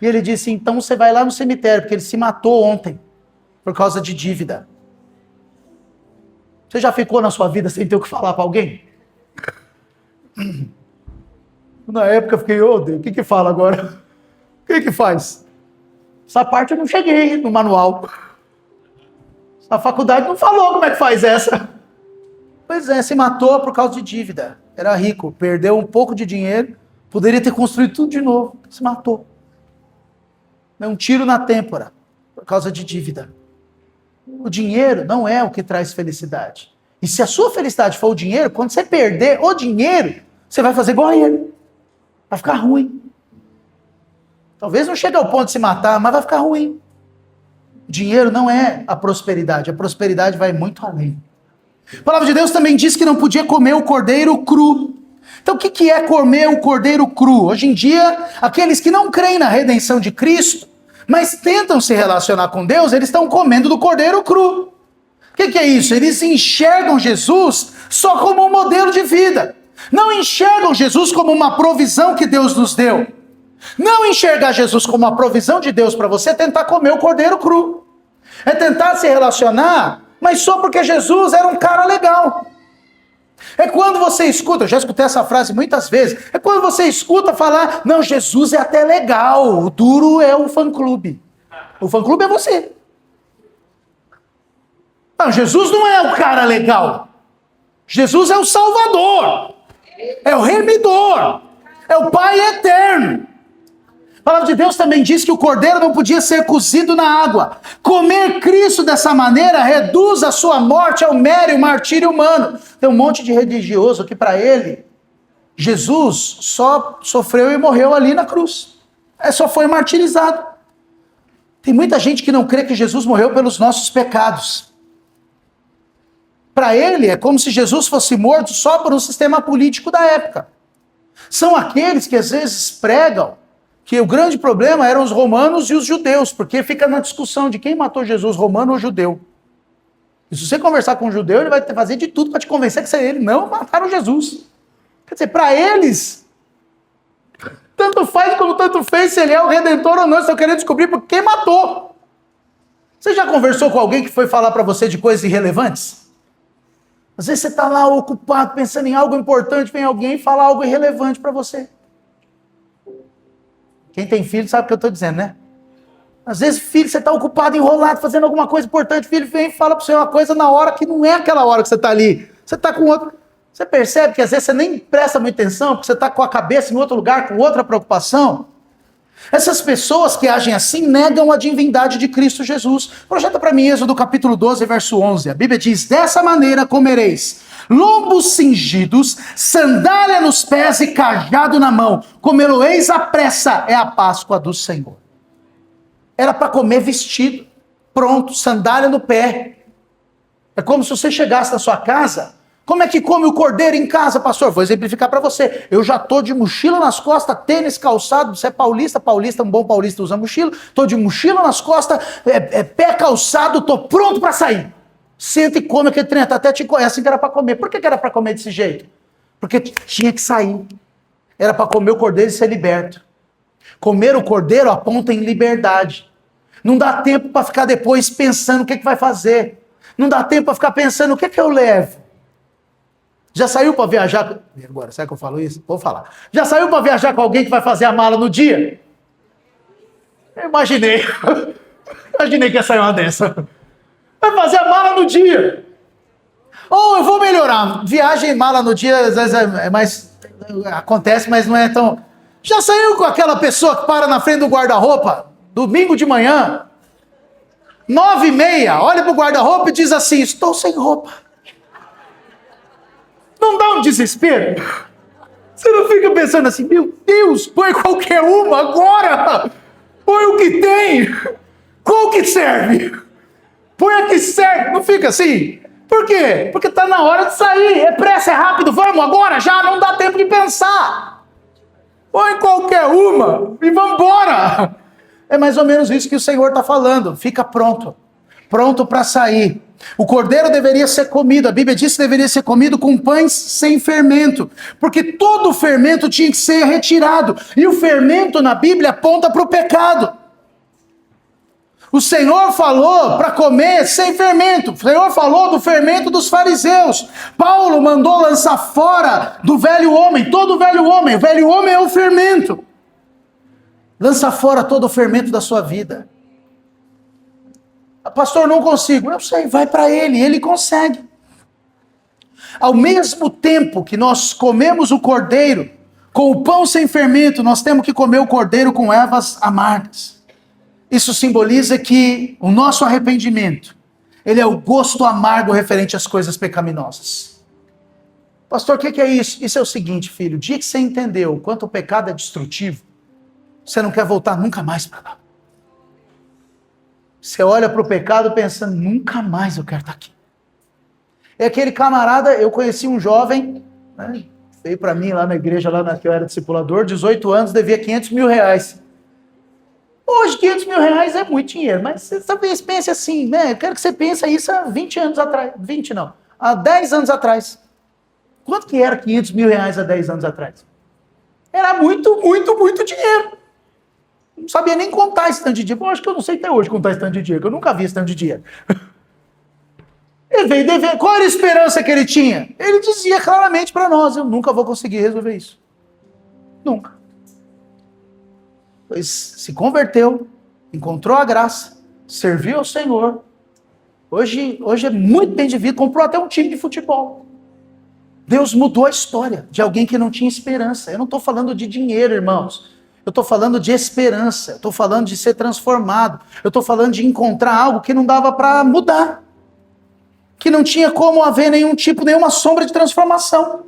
E ele disse, então você vai lá no cemitério, porque ele se matou ontem, por causa de dívida. Você já ficou na sua vida sem ter o que falar para alguém? Na época eu fiquei, oh Deus, o que fala agora? O que faz? Essa parte eu não cheguei no manual. A faculdade não falou como é que faz essa. Pois é, se matou por causa de dívida. Era rico, perdeu um pouco de dinheiro, poderia ter construído tudo de novo. Se matou. Deu um tiro na têmpora, por causa de dívida. O dinheiro não é o que traz felicidade. E se a sua felicidade for o dinheiro, quando você perder o dinheiro, você vai fazer igual a ele. Vai ficar ruim. Talvez não chegue ao ponto de se matar, mas vai ficar ruim. O dinheiro não é a prosperidade. A prosperidade vai muito além. A palavra de Deus também diz que não podia comer o cordeiro cru. Então o que é comer o cordeiro cru? Hoje em dia, aqueles que não creem na redenção de Cristo, mas tentam se relacionar com Deus, eles estão comendo do cordeiro cru. O que é isso? Eles enxergam Jesus só como um modelo de vida. Não enxergam Jesus como uma provisão que Deus nos deu. Não enxergar Jesus como uma provisão de Deus para você é tentar comer o cordeiro cru. É tentar se relacionar, mas só porque Jesus era um cara legal. É quando você escuta, eu já escutei essa frase muitas vezes, é quando você escuta falar, não, Jesus é até legal, o duro é o fã-clube. O fã-clube é você. Não, Jesus não é o cara legal. Jesus é o Salvador. É o Remidor. É o Pai eterno. A palavra de Deus também diz que o cordeiro não podia ser cozido na água. Comer Cristo dessa maneira reduz a sua morte ao mero martírio humano. Tem um monte de religioso que para ele, Jesus só sofreu e morreu ali na cruz. Só foi martirizado. Tem muita gente que não crê que Jesus morreu pelos nossos pecados. Para ele é como se Jesus fosse morto só por um sistema político da época. São aqueles que às vezes pregam que o grande problema eram os romanos e os judeus, porque fica na discussão de quem matou Jesus, romano ou judeu. E se você conversar com um judeu, ele vai fazer de tudo para te convencer que ele não mataram Jesus. Quer dizer, para eles, tanto faz como tanto fez se ele é o redentor ou não, eles estão querendo descobrir por quem matou. Você já conversou com alguém que foi falar para você de coisas irrelevantes? Às vezes você está lá ocupado, pensando em algo importante, vem alguém e fala algo irrelevante para você. Quem tem filho sabe o que eu estou dizendo, né? Às vezes, filho, você está ocupado, enrolado, fazendo alguma coisa importante, filho vem e fala para você uma coisa na hora que não é aquela hora que você está ali. Você está com outro. Você percebe que às vezes você nem presta muita atenção, porque você está com a cabeça em outro lugar, com outra preocupação. Essas pessoas que agem assim negam a divindade de Cristo Jesus. Projeta para mim Êxodo capítulo 12, verso 11. A Bíblia diz: dessa maneira comereis lombos cingidos, sandália nos pés e cajado na mão. Comê-lo-eis à pressa, é a Páscoa do Senhor. Era para comer vestido, pronto, sandália no pé. É como se você chegasse na sua casa. Como é que come o cordeiro em casa, pastor? Vou exemplificar para você. Eu já estou de mochila nas costas, tênis calçado. Você é paulista, um bom paulista usa mochila. Estou de mochila nas costas, pé calçado, estou pronto para sair. Senta e come aquele trem, até te conhece, assim que era para comer. Por que era para comer desse jeito? Porque tinha que sair. Era para comer o cordeiro e ser liberto. Comer o cordeiro aponta em liberdade. Não dá tempo para ficar depois pensando o que vai fazer. Não dá tempo para ficar pensando o que eu levo. Já saiu para viajar... Agora, será que eu falo isso? Vou falar. Já saiu para viajar com alguém que vai fazer a mala no dia? Eu imaginei. Imaginei que ia sair uma dessa. Vai fazer a mala no dia. Ou eu vou melhorar. Viagem e mala no dia, às vezes é mais... Acontece, mas não é tão... Já saiu com aquela pessoa que para na frente do guarda-roupa, domingo de manhã, 9h30, olha para o guarda-roupa e diz assim: estou sem roupa. Não dá um desespero? Você não fica pensando assim: meu Deus, põe qualquer uma agora. Põe o que tem. Qual que serve? Põe a que serve. Não fica assim? Por quê? Porque está na hora de sair. É pressa, é rápido. Vamos agora, já. Não dá tempo de pensar. Põe qualquer uma e vamos embora. É mais ou menos isso que o Senhor está falando. Fica pronto. Pronto para sair. O cordeiro deveria ser comido, a Bíblia diz que deveria ser comido com pães sem fermento, porque todo o fermento tinha que ser retirado, e o fermento na Bíblia aponta para o pecado. O Senhor falou para comer sem fermento, o Senhor falou do fermento dos fariseus. Paulo mandou lançar fora do velho homem, todo o velho homem é o fermento. Lança fora todo o fermento da sua vida. Pastor, não consigo. Eu sei, vai para ele consegue. Ao mesmo tempo que nós comemos o cordeiro com o pão sem fermento, nós temos que comer o cordeiro com ervas amargas. Isso simboliza que o nosso arrependimento, ele é o gosto amargo referente às coisas pecaminosas. Pastor, o que é isso? Isso é o seguinte, filho, o dia que você entendeu o quanto o pecado é destrutivo, você não quer voltar nunca mais para lá. Você olha para o pecado pensando: nunca mais eu quero estar aqui. É aquele camarada, eu conheci um jovem, né, veio para mim lá na igreja, que eu era discipulador, 18 anos, devia 500 mil reais. Hoje 500 mil reais é muito dinheiro, mas você talvez pense assim, né? Eu quero que você pense isso há 20 anos atrás. 20 não, há 10 anos atrás. Quanto que era 500 mil reais há 10 anos atrás? Era muito, muito, muito dinheiro. Não sabia nem contar esse tanto de dinheiro. Eu acho que eu não sei até hoje contar esse tanto de dinheiro, que eu nunca vi esse tanto de dinheiro. Ele veio dever. Qual era a esperança que ele tinha? Ele dizia claramente para nós: eu nunca vou conseguir resolver isso. Nunca. Pois se converteu, encontrou a graça, serviu ao Senhor. Hoje é muito bem de vida, comprou até um time de futebol. Deus mudou a história de alguém que não tinha esperança. Eu não estou falando de dinheiro, irmãos. Eu estou falando de esperança, eu estou falando de ser transformado, eu estou falando de encontrar algo que não dava para mudar, que não tinha como haver nenhuma sombra de transformação.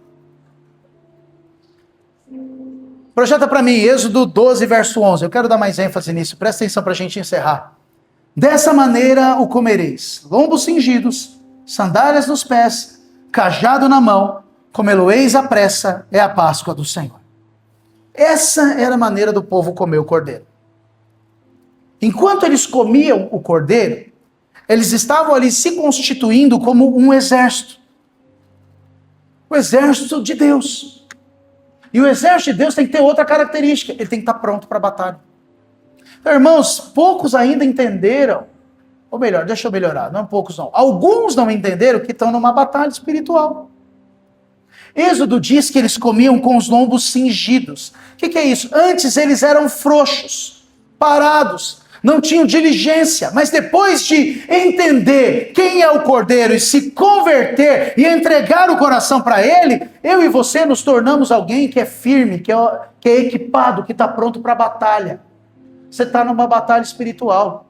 Projeta para mim, Êxodo 12, verso 11, eu quero dar mais ênfase nisso, presta atenção para a gente encerrar. Dessa maneira o comereis, lombos cingidos, sandálias nos pés, cajado na mão, comê-lo-eis à pressa, é a Páscoa do Senhor. Essa era a maneira do povo comer o cordeiro. Enquanto eles comiam o cordeiro, eles estavam ali se constituindo como um exército. O exército de Deus. E o exército de Deus tem que ter outra característica. Ele tem que estar pronto para a batalha. Então, irmãos, poucos ainda entenderam. Ou melhor, deixa eu melhorar. Não poucos não. Alguns não entenderam que estão numa batalha espiritual. Êxodo diz que eles comiam com os lombos cingidos. O que é isso? Antes eles eram frouxos, parados, não tinham diligência, mas depois de entender quem é o cordeiro e se converter e entregar o coração para ele, eu e você nos tornamos alguém que é firme, que é equipado, que está pronto para a batalha. Você está numa batalha espiritual.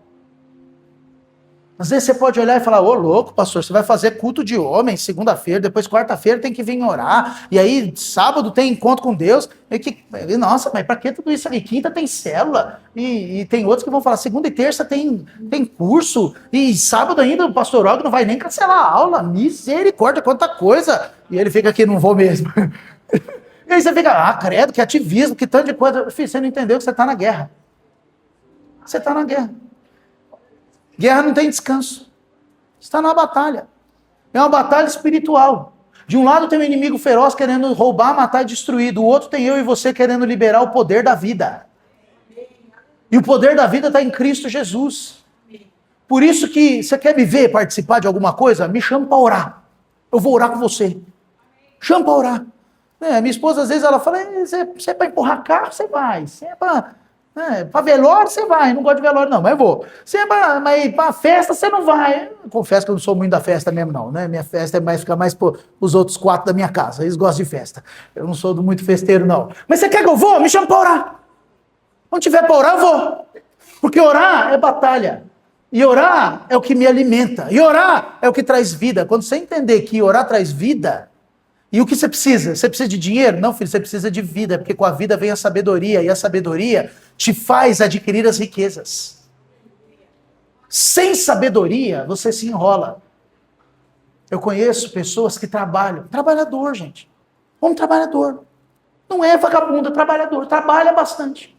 Às vezes você pode olhar e falar, ô louco, pastor, você vai fazer culto de homem, segunda-feira, depois quarta-feira tem que vir orar, e aí sábado tem encontro com Deus, nossa, mas para que tudo isso ali? Quinta tem célula, e tem outros que vão falar, segunda e terça tem curso, e sábado ainda o pastor Og não vai nem cancelar a aula, misericórdia, quanta coisa, e ele fica aqui, não vou mesmo. E aí você fica, credo, que ativismo, que tanto de coisa, filho, você não entendeu que você está na guerra. Você está na guerra. Guerra não tem descanso. Está na batalha. É uma batalha espiritual. De um lado tem um inimigo feroz querendo roubar, matar e destruir. Do outro tem eu e você querendo liberar o poder da vida. E o poder da vida está em Cristo Jesus. Por isso que você quer me ver participar de alguma coisa? Me chama para orar. Eu vou orar com você. Chama para orar. Minha esposa às vezes ela fala, você é para empurrar carro? Você vai. Você é para velório você vai, não gosto de velório não, mas eu vou. Você é para festa você não vai. Eu confesso que eu não sou muito da festa mesmo não, né? Minha festa é ficar mais os outros 4 da minha casa, eles gostam de festa. Eu não sou muito festeiro não. Mas você quer que eu vou? Me chama para orar. Quando tiver para orar eu vou. Porque orar é batalha. E orar é o que me alimenta. E orar é o que traz vida. Quando você entender que orar traz vida, e o que você precisa? Você precisa de dinheiro? Não, filho, você precisa de vida, porque com a vida vem a sabedoria, e a sabedoria te faz adquirir as riquezas. Sem sabedoria, você se enrola. Eu conheço pessoas que trabalham. Trabalhador, gente. Homem trabalhador. Não é vagabundo, é trabalhador. Trabalha bastante.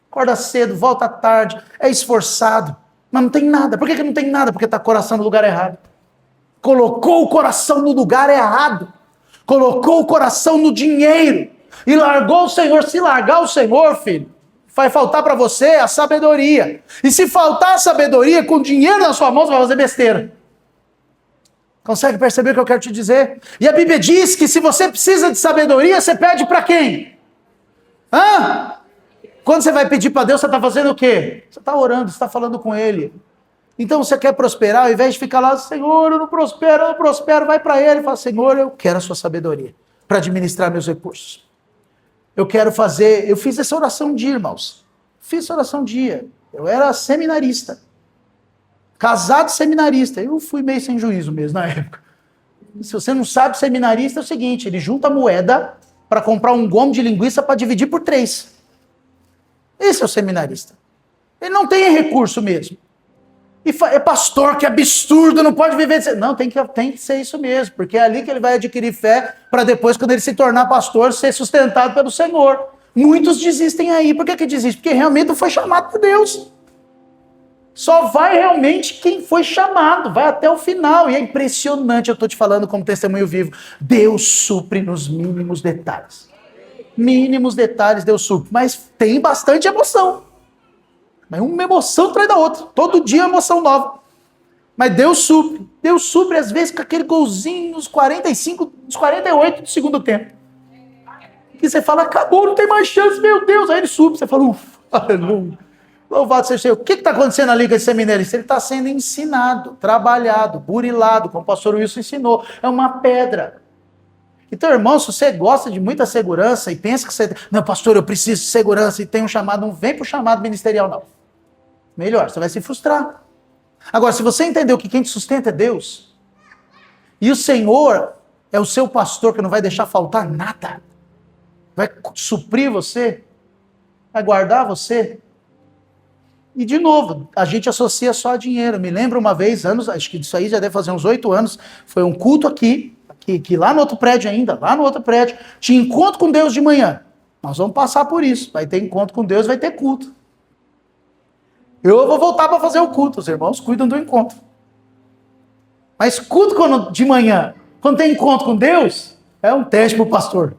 Acorda cedo, volta tarde, é esforçado. Mas não tem nada. Por que não tem nada? Porque está com o coração no lugar errado. Colocou o coração no lugar errado. Colocou o coração no dinheiro e largou o Senhor. Se largar o Senhor, filho, vai faltar para você a sabedoria. E se faltar a sabedoria, com dinheiro na sua mão, você vai fazer besteira. Consegue perceber o que eu quero te dizer? E a Bíblia diz que se você precisa de sabedoria, você pede para quem? Quando você vai pedir para Deus, você está fazendo o quê? Você está orando, você está falando com Ele. Então você quer prosperar, ao invés de ficar lá, Senhor, eu não prospero, vai para Ele e fala, Senhor, eu quero a sua sabedoria para administrar meus recursos. Eu fiz essa oração um dia, irmãos. Fiz essa oração um dia. Eu era seminarista. Casado seminarista. Eu fui meio sem juízo mesmo na época. Se você não sabe, seminarista é o seguinte, ele junta moeda para comprar um gomo de linguiça para dividir por 3. Esse é o seminarista. Ele não tem recurso mesmo. E é pastor, que absurdo, não pode viver. Não, tem que ser isso mesmo, porque é ali que ele vai adquirir fé para depois, quando ele se tornar pastor, ser sustentado pelo Senhor. Muitos desistem aí. Por que desistem? Porque realmente não foi chamado por Deus. Só vai realmente quem foi chamado, vai até o final. E é impressionante, eu estou te falando como testemunho vivo. Deus supre nos mínimos detalhes. Mínimos detalhes Deus supre. Mas tem bastante emoção. Mas uma emoção atrás da outra. Todo dia uma emoção nova. Mas Deus supre. Deus supre, às vezes, com aquele golzinho nos 45, nos 48 do segundo tempo. E você fala, acabou, não tem mais chance, meu Deus. Aí ele supre. Você fala, ufa, aleluia. Louvado seja o Senhor. O que está acontecendo ali com esse seminarista? Ele está sendo ensinado, trabalhado, burilado, como o pastor Wilson ensinou. É uma pedra. Então, irmão, se você gosta de muita segurança e pensa que você... Não, pastor, eu preciso de segurança e tem um chamado, não vem para o chamado ministerial, não. Melhor, você vai se frustrar. Agora, se você entendeu que quem te sustenta é Deus, e o Senhor é o seu pastor que não vai deixar faltar nada, vai suprir você, vai guardar você. E, de novo, a gente associa só a dinheiro. Me lembro uma vez, acho que isso aí já deve fazer uns 8 anos, foi um culto aqui, que lá no outro prédio ainda, tinha encontro com Deus de manhã. Nós vamos passar por isso. Vai ter encontro com Deus, vai ter culto. Eu vou voltar para fazer o culto. Os irmãos cuidam do encontro. Mas culto de manhã, quando tem encontro com Deus, é um teste para o pastor.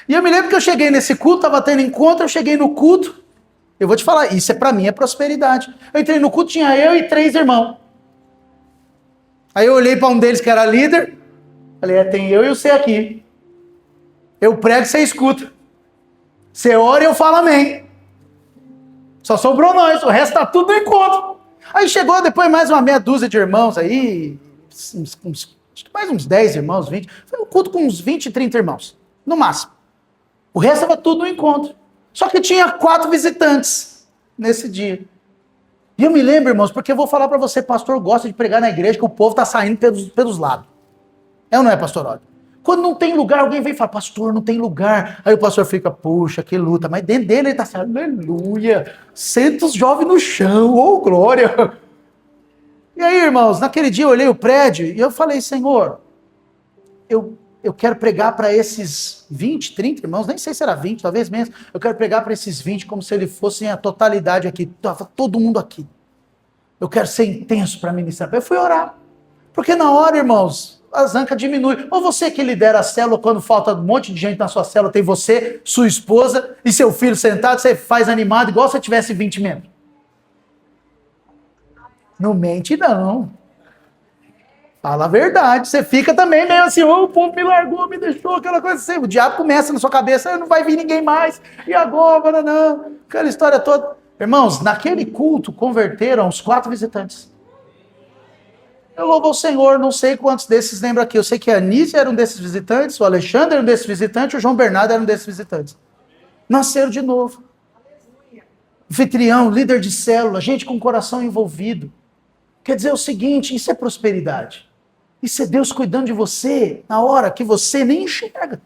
E eu me lembro que eu cheguei nesse culto, estava tendo encontro, eu cheguei no culto. Eu vou te falar, isso para mim é prosperidade. Eu entrei no culto, tinha eu e 3 irmãos. Aí eu olhei para um deles que era líder, falei, tem eu e você aqui. Eu prego, você escuta. Você ora e eu falo amém. Só sobrou nós, o resto tá tudo no encontro. Aí chegou depois mais uma meia dúzia de irmãos aí, mais uns 10 irmãos, 20. Foi um culto com uns 20, 30 irmãos, no máximo. O resto estava tudo no encontro. Só que tinha 4 visitantes. nesse dia. E eu me lembro, irmãos, porque eu vou falar para você, pastor gosta de pregar na igreja que o povo está saindo pelos lados. É ou não é, pastor Ódio? Quando não tem lugar, alguém vem e fala, pastor, não tem lugar. Aí o pastor fica, puxa, que luta. Mas dentro dele ele está assim, aleluia. Senta os jovens no chão, ô glória. E aí, irmãos, naquele dia eu olhei o prédio e eu falei, Senhor, eu quero pregar para esses 20, 30 irmãos, nem sei se era 20, talvez menos. Eu quero pregar para esses 20 como se eles fossem a totalidade aqui. Estava todo mundo aqui. Eu quero ser intenso para ministrar. Eu fui orar. Porque na hora, irmãos, a zanca diminui. Ou você que lidera a célula, quando falta um monte de gente na sua célula, tem você, sua esposa e seu filho sentado, você faz animado igual se tivesse 20 membros. Não mente, não. Fala a verdade. Você fica também meio assim, o povo me largou, me deixou, aquela coisa assim. O diabo começa na sua cabeça, não vai vir ninguém mais. E agora, não. Aquela história toda. Irmãos, naquele culto converteram os 4 visitantes. Eu louvo ao Senhor, não sei quantos desses lembram aqui. Eu sei que a Anísia era um desses visitantes, o Alexandre era um desses visitantes, o João Bernardo era um desses visitantes. Nasceram de novo. Anfitrião, líder de célula, gente com o coração envolvido. Quer dizer o seguinte, isso é prosperidade. Isso é Deus cuidando de você na hora que você nem enxerga.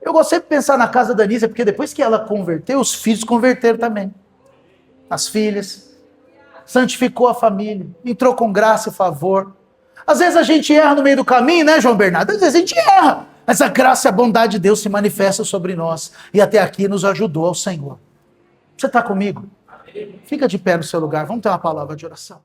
Eu gosto sempre de pensar na casa da Anísia, porque depois que ela converteu, os filhos converteram também. As filhas. Santificou a família. Entrou com graça e favor. Às vezes a gente erra no meio do caminho, né, João Bernardo? Às vezes a gente erra. Mas a graça e a bondade de Deus se manifestam sobre nós. E até aqui nos ajudou ao Senhor. Você está comigo? Fica de pé no seu lugar. Vamos ter uma palavra de oração.